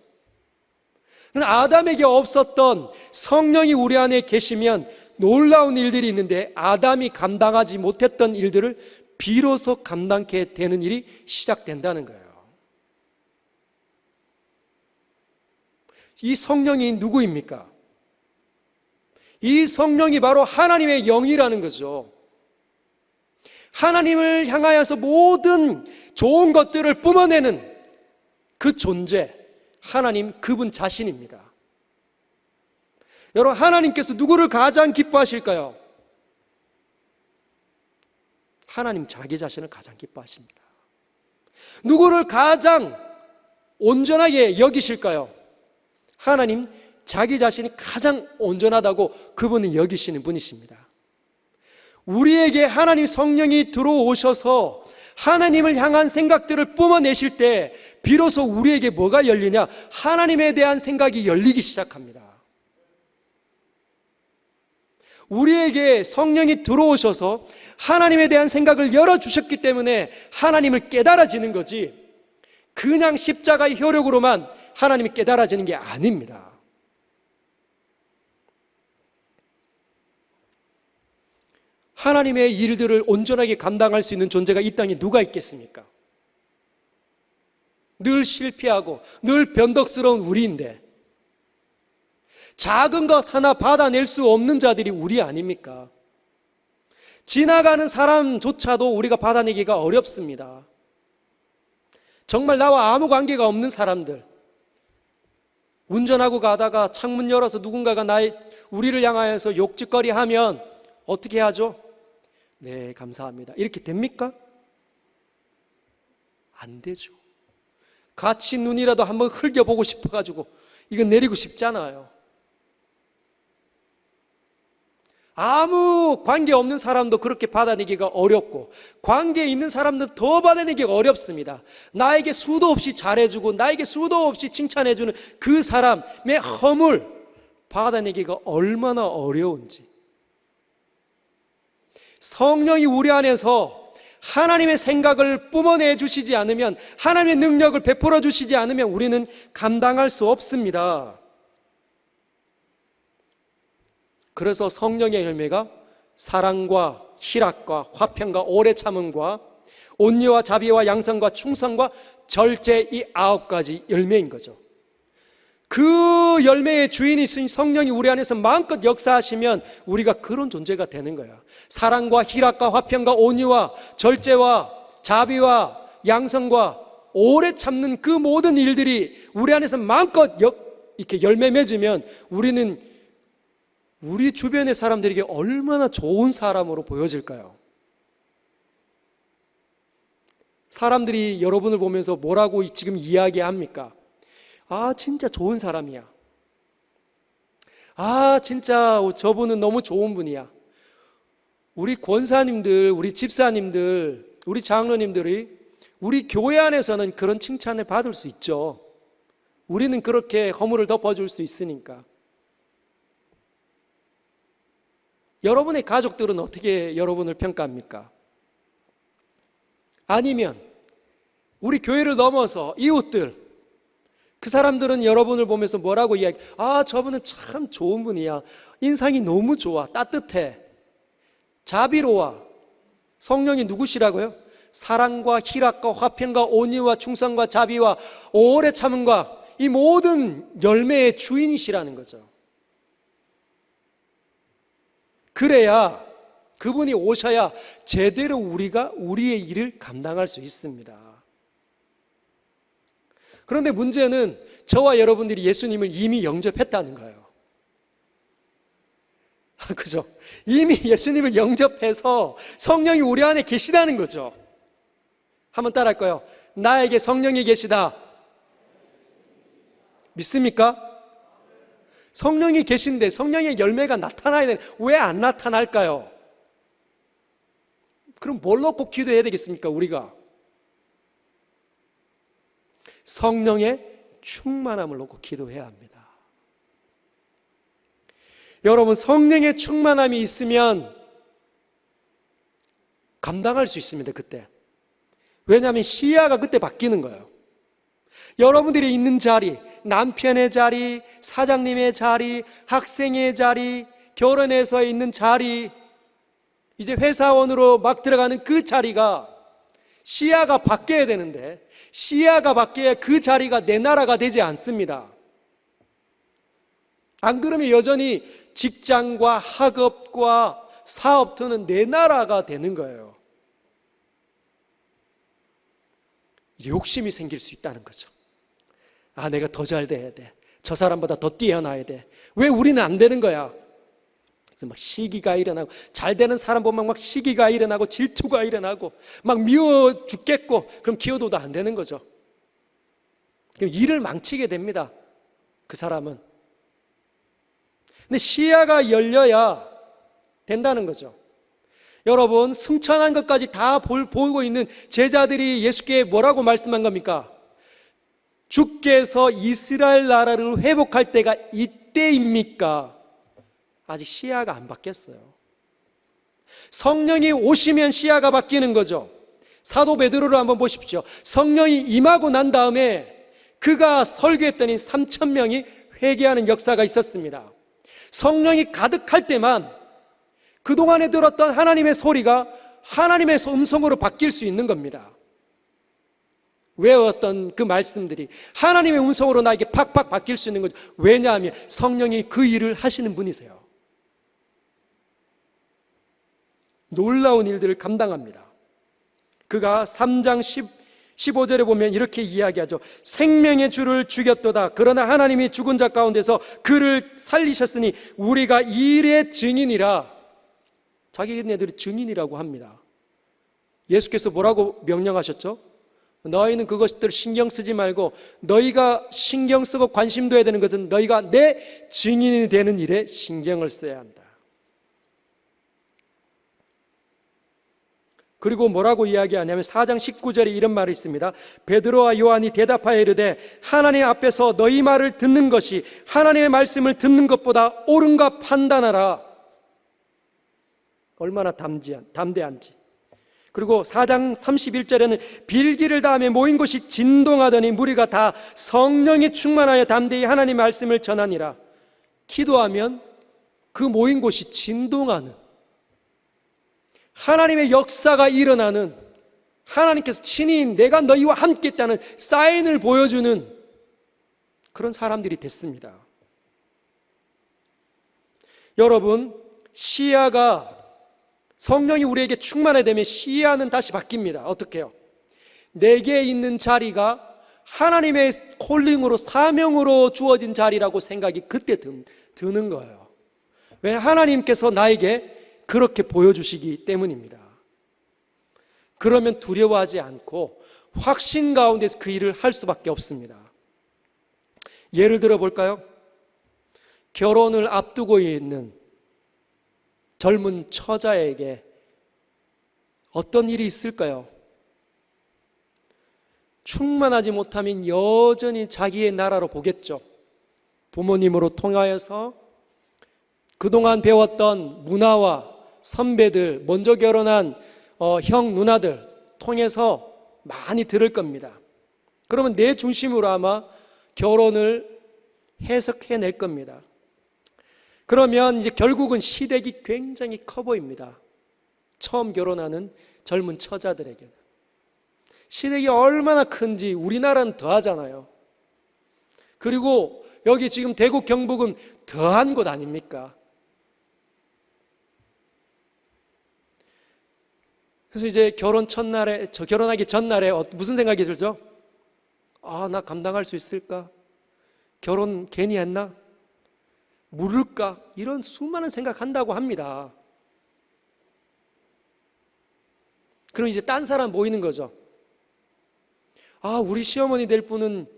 S1: 아담에게 없었던 성령이 우리 안에 계시면 놀라운 일들이 있는데 아담이 감당하지 못했던 일들을 비로소 감당케 되는 일이 시작된다는 거예요. 이 성령이 누구입니까? 이 성령이 바로 하나님의 영이라는 거죠. 하나님을 향하여서 모든 좋은 것들을 뿜어내는 그 존재, 하나님 그분 자신입니다. 여러분, 하나님께서 누구를 가장 기뻐하실까요? 하나님 자기 자신을 가장 기뻐하십니다. 누구를 가장 온전하게 여기실까요? 하나님 자기 자신이 가장 온전하다고 그분은 여기시는 분이십니다. 우리에게 하나님 성령이 들어오셔서 하나님을 향한 생각들을 뿜어내실 때 비로소 우리에게 뭐가 열리냐? 하나님에 대한 생각이 열리기 시작합니다. 우리에게 성령이 들어오셔서 하나님에 대한 생각을 열어주셨기 때문에 하나님을 깨달아지는 거지, 그냥 십자가의 효력으로만 하나님이 깨달아지는 게 아닙니다. 하나님의 일들을 온전하게 감당할 수 있는 존재가 이 땅에 누가 있겠습니까? 늘 실패하고 늘 변덕스러운 우리인데 작은 것 하나 받아낼 수 없는 자들이 우리 아닙니까? 지나가는 사람조차도 우리가 받아내기가 어렵습니다. 정말 나와 아무 관계가 없는 사람들, 운전하고 가다가 창문 열어서 누군가가 우리를 향하여서 욕짓거리 하면 어떻게 하죠? 네, 감사합니다. 이렇게 됩니까? 안 되죠. 같이 눈이라도 한번 흘겨보고 싶어가지고 이건 내리고 싶잖아요. 아무 관계 없는 사람도 그렇게 받아내기가 어렵고 관계 있는 사람도 더 받아내기가 어렵습니다. 나에게 수도 없이 잘해주고 나에게 수도 없이 칭찬해주는 그 사람의 허물 받아내기가 얼마나 어려운지. 성령이 우리 안에서 하나님의 생각을 뿜어내 주시지 않으면, 하나님의 능력을 베풀어 주시지 않으면 우리는 감당할 수 없습니다. 그래서 성령의 열매가 사랑과 희락과 화평과 오래 참음과 온유와 자비와 양선과 충성과 절제, 이 9가지 열매인 거죠. 그 열매의 주인이신 성령이 우리 안에서 마음껏 역사하시면 우리가 그런 존재가 되는 거야. 사랑과 희락과 화평과 온유와 절제와 자비와 양선과 오래 참는 그 모든 일들이 우리 안에서 마음껏 이렇게 열매 맺으면 우리는 우리 주변의 사람들에게 얼마나 좋은 사람으로 보여질까요? 사람들이 여러분을 보면서 뭐라고 지금 이야기합니까? 아, 진짜 좋은 사람이야. 아, 진짜 저분은 너무 좋은 분이야. 우리 권사님들, 우리 집사님들, 우리 장로님들이 우리 교회 안에서는 그런 칭찬을 받을 수 있죠. 우리는 그렇게 허물을 덮어줄 수 있으니까. 여러분의 가족들은 어떻게 여러분을 평가합니까? 아니면 우리 교회를 넘어서 이웃들, 그 사람들은 여러분을 보면서 뭐라고 이야기? 아, 저분은 참 좋은 분이야. 인상이 너무 좋아. 따뜻해. 자비로워. 성령이 누구시라고요? 사랑과 희락과 화평과 온유와 충성과 자비와 오래 참음과 이 모든 열매의 주인이시라는 거죠. 그래야 그분이 오셔야 제대로 우리가 우리의 일을 감당할 수 있습니다. 그런데 문제는 저와 여러분들이 예수님을 이미 영접했다는 거예요. 그죠? 이미 예수님을 영접해서 성령이 우리 안에 계시다는 거죠. 한번 따라할까요? 나에게 성령이 계시다. 믿습니까? 성령이 계신데 성령의 열매가 나타나야 되는데 왜 안 나타날까요? 그럼 뭘 놓고 기도해야 되겠습니까, 우리가? 성령의 충만함을 놓고 기도해야 합니다. 여러분, 성령의 충만함이 있으면 감당할 수 있습니다, 그때. 왜냐하면 시야가 그때 바뀌는 거예요. 여러분들이 있는 자리, 남편의 자리, 사장님의 자리, 학생의 자리, 결혼해서 있는 자리, 이제 회사원으로 막 들어가는 그 자리가 시야가 바뀌어야 되는데 시야가 바뀌어야 그 자리가 내 나라가 되지 않습니다. 안 그러면 여전히 직장과 학업과 사업터는 내 나라가 되는 거예요. 욕심이 생길 수 있다는 거죠. 아, 내가 더 잘 돼야 돼. 저 사람보다 더 뛰어나야 돼. 왜 우리는 안 되는 거야? 그래서 막 시기가 일어나고, 잘 되는 사람 보면 막 시기가 일어나고 질투가 일어나고 막 미워 죽겠고, 그럼 기여도도 안 되는 거죠. 그럼 일을 망치게 됩니다, 그 사람은. 근데 시야가 열려야 된다는 거죠. 여러분, 승천한 것까지 다 보고 있는 제자들이 예수께 뭐라고 말씀한 겁니까? 주께서 이스라엘 나라를 회복할 때가 이때입니까? 아직 시야가 안 바뀌었어요. 성령이 오시면 시야가 바뀌는 거죠. 사도 베드로를 한번 보십시오. 성령이 임하고 난 다음에 그가 설교했더니 3,000명이 회개하는 역사가 있었습니다. 성령이 가득할 때만 그동안에 들었던 하나님의 소리가 하나님의 음성으로 바뀔 수 있는 겁니다. 외웠던 그 말씀들이 하나님의 음성으로 나에게 팍팍 바뀔 수 있는 거죠. 왜냐하면 성령이 그 일을 하시는 분이세요. 놀라운 일들을 감당합니다. 그가 3장 15절에 보면 이렇게 이야기하죠. 생명의 주를 죽였도다. 그러나 하나님이 죽은 자 가운데서 그를 살리셨으니 우리가 이 일의 증인이라. 자기네들이 증인이라고 합니다. 예수께서 뭐라고 명령하셨죠? 너희는 그것들 신경 쓰지 말고 너희가 신경 쓰고 관심 둬야 되는 것은 너희가 내 증인이 되는 일에 신경을 써야 한다. 그리고 뭐라고 이야기하냐면 4장 19절에 이런 말이 있습니다. 베드로와 요한이 대답하여 이르되 하나님 앞에서 너희 말을 듣는 것이 하나님의 말씀을 듣는 것보다 옳은가 판단하라. 얼마나 담대한지. 그리고 4장 31절에는 빌기를 다음에 모인 곳이 진동하더니 무리가 다 성령이 충만하여 담대히 하나님의 말씀을 전하니라. 기도하면 그 모인 곳이 진동하는, 하나님의 역사가 일어나는, 하나님께서 친히 내가 너희와 함께 있다는 사인을 보여주는 그런 사람들이 됐습니다. 여러분, 시야가 성령이 우리에게 충만하게 되면 시야는 다시 바뀝니다. 어떻게 해요? 내게 있는 자리가 하나님의 콜링으로, 사명으로 주어진 자리라고 생각이 그때 드는 거예요. 왜? 하나님께서 나에게 그렇게 보여주시기 때문입니다. 그러면 두려워하지 않고 확신 가운데서 그 일을 할 수밖에 없습니다. 예를 들어 볼까요? 결혼을 앞두고 있는 젊은 처자에게 어떤 일이 있을까요? 충만하지 못하면 여전히 자기의 나라로 보겠죠. 부모님으로 통하여서 그동안 배웠던 문화와 선배들, 먼저 결혼한 형, 누나들 통해서 많이 들을 겁니다. 그러면 내 중심으로 아마 결혼을 해석해낼 겁니다. 그러면 이제 결국은 시댁이 굉장히 커 보입니다. 처음 결혼하는 젊은 처자들에게는. 시댁이 얼마나 큰지 우리나라는 더 하잖아요. 그리고 여기 지금 대구 경북은 더한 곳 아닙니까? 그래서 이제 결혼하기 전날에 무슨 생각이 들죠? 아, 나 감당할 수 있을까? 결혼 괜히 했나? 물을까? 이런 수많은 생각한다고 합니다. 그럼 이제 딴 사람 보이는 거죠. 아, 우리 시어머니 될 분은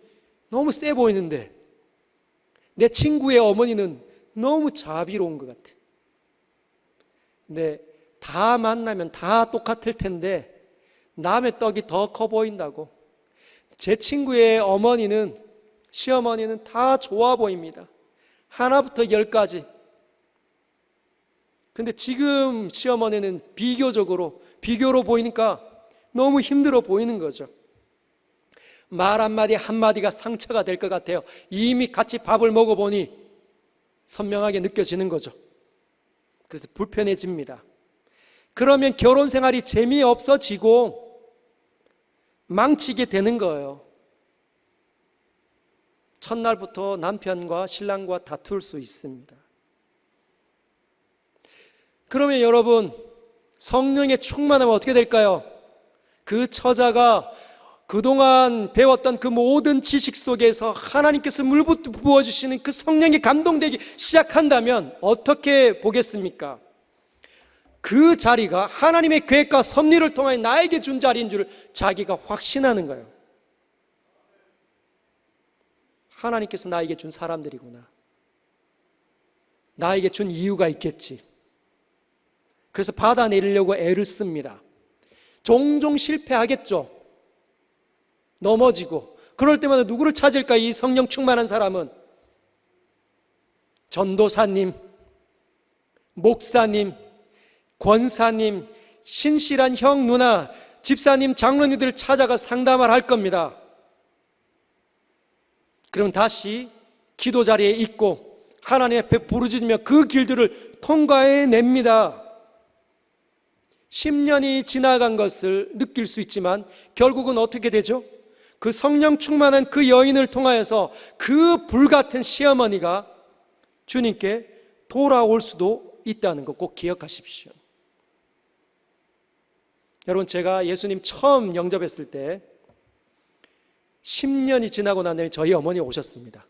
S1: 너무 세 보이는데 내 친구의 어머니는 너무 자비로운 것 같아. 근데 다 만나면 다 똑같을 텐데 남의 떡이 더 커 보인다고. 제 친구의 어머니는, 시어머니는 다 좋아 보입니다. 하나부터 10까지. 근데 지금 시어머니는 비교로 보이니까 너무 힘들어 보이는 거죠. 말 한마디가 상처가 될 것 같아요. 이미 같이 밥을 먹어보니 선명하게 느껴지는 거죠. 그래서 불편해집니다. 그러면 결혼 생활이 재미없어지고 망치게 되는 거예요. 첫날부터 남편과 신랑과 다툴 수 있습니다. 그러면 여러분, 성령의 충만하면 어떻게 될까요? 그 처자가 그동안 배웠던 그 모든 지식 속에서 하나님께서 물 부어주시는 그 성령이 감동되기 시작한다면 어떻게 보겠습니까? 그 자리가 하나님의 계획과 섭리를 통해 나에게 준 자리인 줄 자기가 확신하는 거예요. 하나님께서 나에게 준 사람들이구나. 나에게 준 이유가 있겠지. 그래서 받아내리려고 애를 씁니다. 종종 실패하겠죠. 넘어지고. 그럴 때마다 누구를 찾을까? 이 성령 충만한 사람은 전도사님, 목사님, 권사님, 신실한 형, 누나, 집사님, 장로님들을 찾아가 상담을 할 겁니다. 그럼 다시 기도 자리에 있고 하나님 앞에 부르짖으며 그 길들을 통과해냅니다. 10년이 지나간 것을 느낄 수 있지만 결국은 어떻게 되죠? 그 성령 충만한 그 여인을 통하여서 그 불같은 시어머니가 주님께 돌아올 수도 있다는 거 꼭 기억하십시오. 여러분, 제가 예수님 처음 영접했을 때 10년이 지나고 난 다음에 저희 어머니 오셨습니다.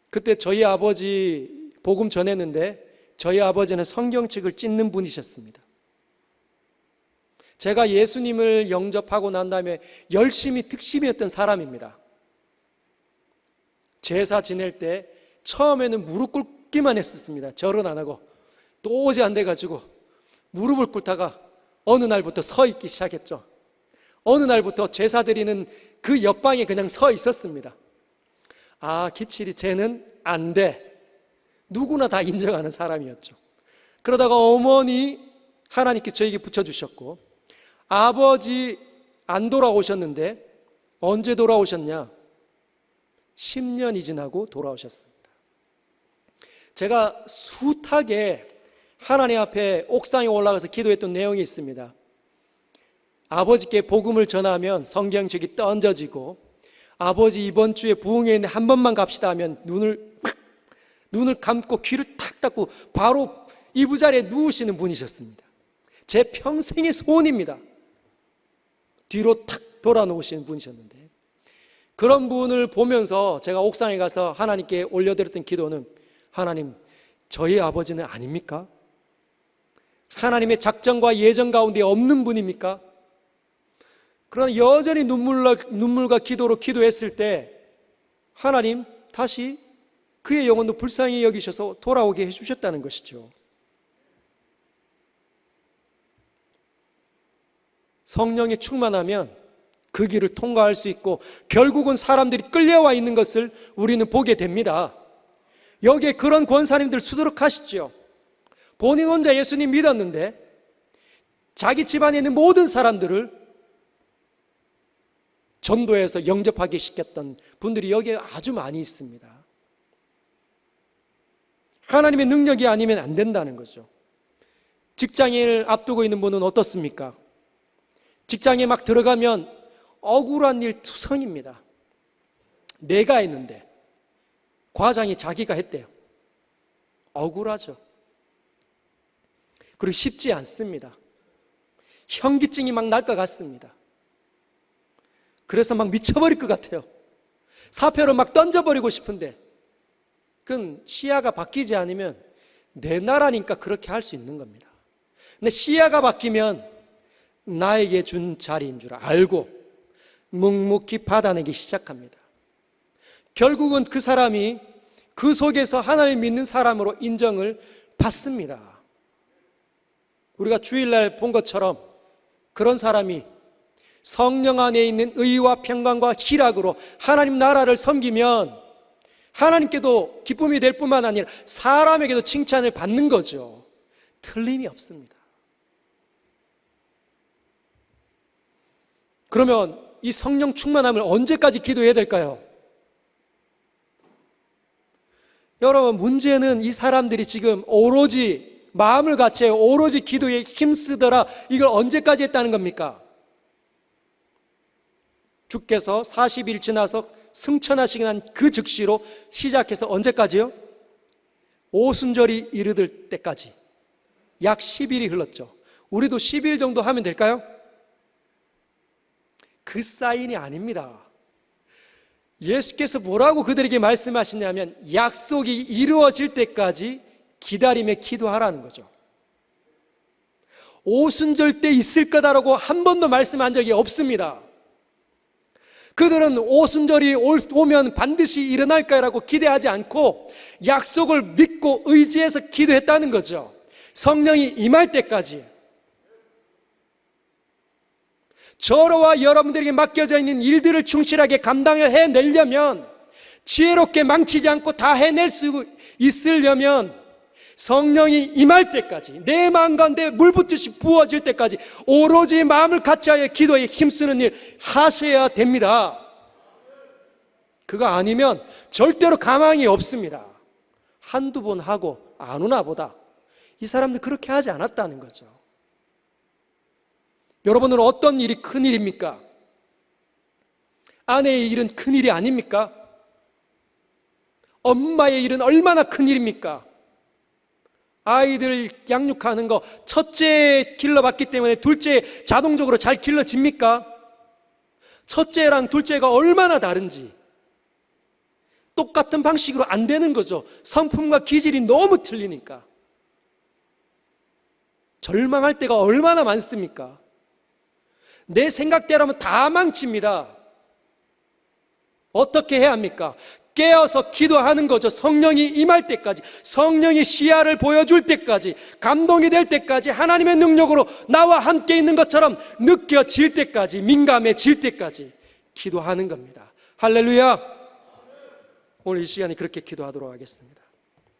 S1: 그때 저희 아버지 복음 전했는데 저희 아버지는 성경책을 찢는 분이셨습니다. 제가 예수님을 영접하고 난 다음에 열심히 특심이었던 사람입니다. 제사 지낼 때 처음에는 무릎 꿇기만 했었습니다. 절은 안 하고 도저히 안 돼가지고 무릎을 꿇다가 어느 날부터 서 있기 시작했죠. 어느 날부터 제사 드리는 그 옆방에 그냥 서 있었습니다. 아, 기칠이 쟤는 안 돼. 누구나 다 인정하는 사람이었죠. 그러다가 어머니 하나님께 저에게 붙여주셨고, 아버지 안 돌아오셨는데 언제 돌아오셨냐? 10년이 지나고 돌아오셨습니다. 제가 숱하게 하나님 앞에 옥상에 올라가서 기도했던 내용이 있습니다. 아버지께 복음을 전하면 성경책이 던져지고, 아버지 이번 주에 부흥회 있는데 한 번만 갑시다 하면 눈을 감고 귀를 탁 닫고 바로 이부자리에 누우시는 분이셨습니다. 제 평생의 소원입니다. 뒤로 탁 돌아 놓으시는 분이셨는데, 그런 분을 보면서 제가 옥상에 가서 하나님께 올려드렸던 기도는, 하나님, 저희 아버지는 아닙니까? 하나님의 작정과 예정 가운데 없는 분입니까? 그러나 여전히 눈물과 기도로 기도했을 때 하나님 다시 그의 영혼도 불쌍히 여기셔서 돌아오게 해주셨다는 것이죠. 성령이 충만하면 그 길을 통과할 수 있고 결국은 사람들이 끌려와 있는 것을 우리는 보게 됩니다. 여기에 그런 권사님들 수두룩하시죠. 본인 혼자 예수님 믿었는데 자기 집안에 있는 모든 사람들을 전도해서 영접하게 시켰던 분들이 여기에 아주 많이 있습니다. 하나님의 능력이 아니면 안 된다는 거죠. 직장인을 앞두고 있는 분은 어떻습니까? 직장에 막 들어가면 억울한 일 투성입니다. 내가 했는데 과장이 자기가 했대요. 억울하죠. 그리고 쉽지 않습니다. 현기증이 막 날 것 같습니다. 그래서 막 미쳐버릴 것 같아요. 사표를 막 던져버리고 싶은데 그건 시야가 바뀌지 않으면 내 나라니까 그렇게 할 수 있는 겁니다. 근데 시야가 바뀌면 나에게 준 자리인 줄 알고 묵묵히 받아내기 시작합니다. 결국은 그 사람이 그 속에서 하나님 믿는 사람으로 인정을 받습니다. 우리가 주일날 본 것처럼 그런 사람이 성령 안에 있는 의와 평강과 희락으로 하나님 나라를 섬기면 하나님께도 기쁨이 될 뿐만 아니라 사람에게도 칭찬을 받는 거죠. 틀림이 없습니다. 그러면 이 성령 충만함을 언제까지 기도해야 될까요? 여러분, 문제는 이 사람들이 지금 오로지 마음을 같이 오로지 기도에 힘쓰더라, 이걸 언제까지 했다는 겁니까? 주께서 40일 지나서 승천하시고 난 그 즉시로 시작해서 언제까지요? 오순절이 이르들 때까지 약 10일이 흘렀죠. 우리도 10일 정도 하면 될까요? 그 사인이 아닙니다. 예수께서 뭐라고 그들에게 말씀하시냐면 약속이 이루어질 때까지 기다림에 기도하라는 거죠. 오순절 때 있을 거다라고 한 번도 말씀한 적이 없습니다. 그들은 오순절이 오면 반드시 일어날 거라고 기대하지 않고 약속을 믿고 의지해서 기도했다는 거죠. 성령이 임할 때까지. 저와 여러분들에게 맡겨져 있는 일들을 충실하게 감당을 해내려면, 지혜롭게 망치지 않고 다 해낼 수 있으려면 성령이 임할 때까지, 내 마음 가운데 물 붓듯이 부어질 때까지 오로지 마음을 같이하여 기도에 힘쓰는 일 하셔야 됩니다. 그거 아니면 절대로 가망이 없습니다. 한두 번 하고 안 오나 보다. 이 사람들 그렇게 하지 않았다는 거죠. 여러분은 어떤 일이 큰일입니까? 아내의 일은 큰일이 아닙니까? 엄마의 일은 얼마나 큰일입니까? 아이들 양육하는 거 첫째 길러봤기 때문에 둘째 자동적으로 잘 길러집니까? 첫째랑 둘째가 얼마나 다른지 똑같은 방식으로 안 되는 거죠. 성품과 기질이 너무 틀리니까. 절망할 때가 얼마나 많습니까? 내 생각대로면 다 망칩니다. 어떻게 해야 합니까? 깨어서 기도하는 거죠. 성령이 임할 때까지, 성령이 시야를 보여줄 때까지, 감동이 될 때까지, 하나님의 능력으로 나와 함께 있는 것처럼 느껴질 때까지, 민감해질 때까지 기도하는 겁니다. 할렐루야. 오늘 이 시간에 그렇게 기도하도록 하겠습니다.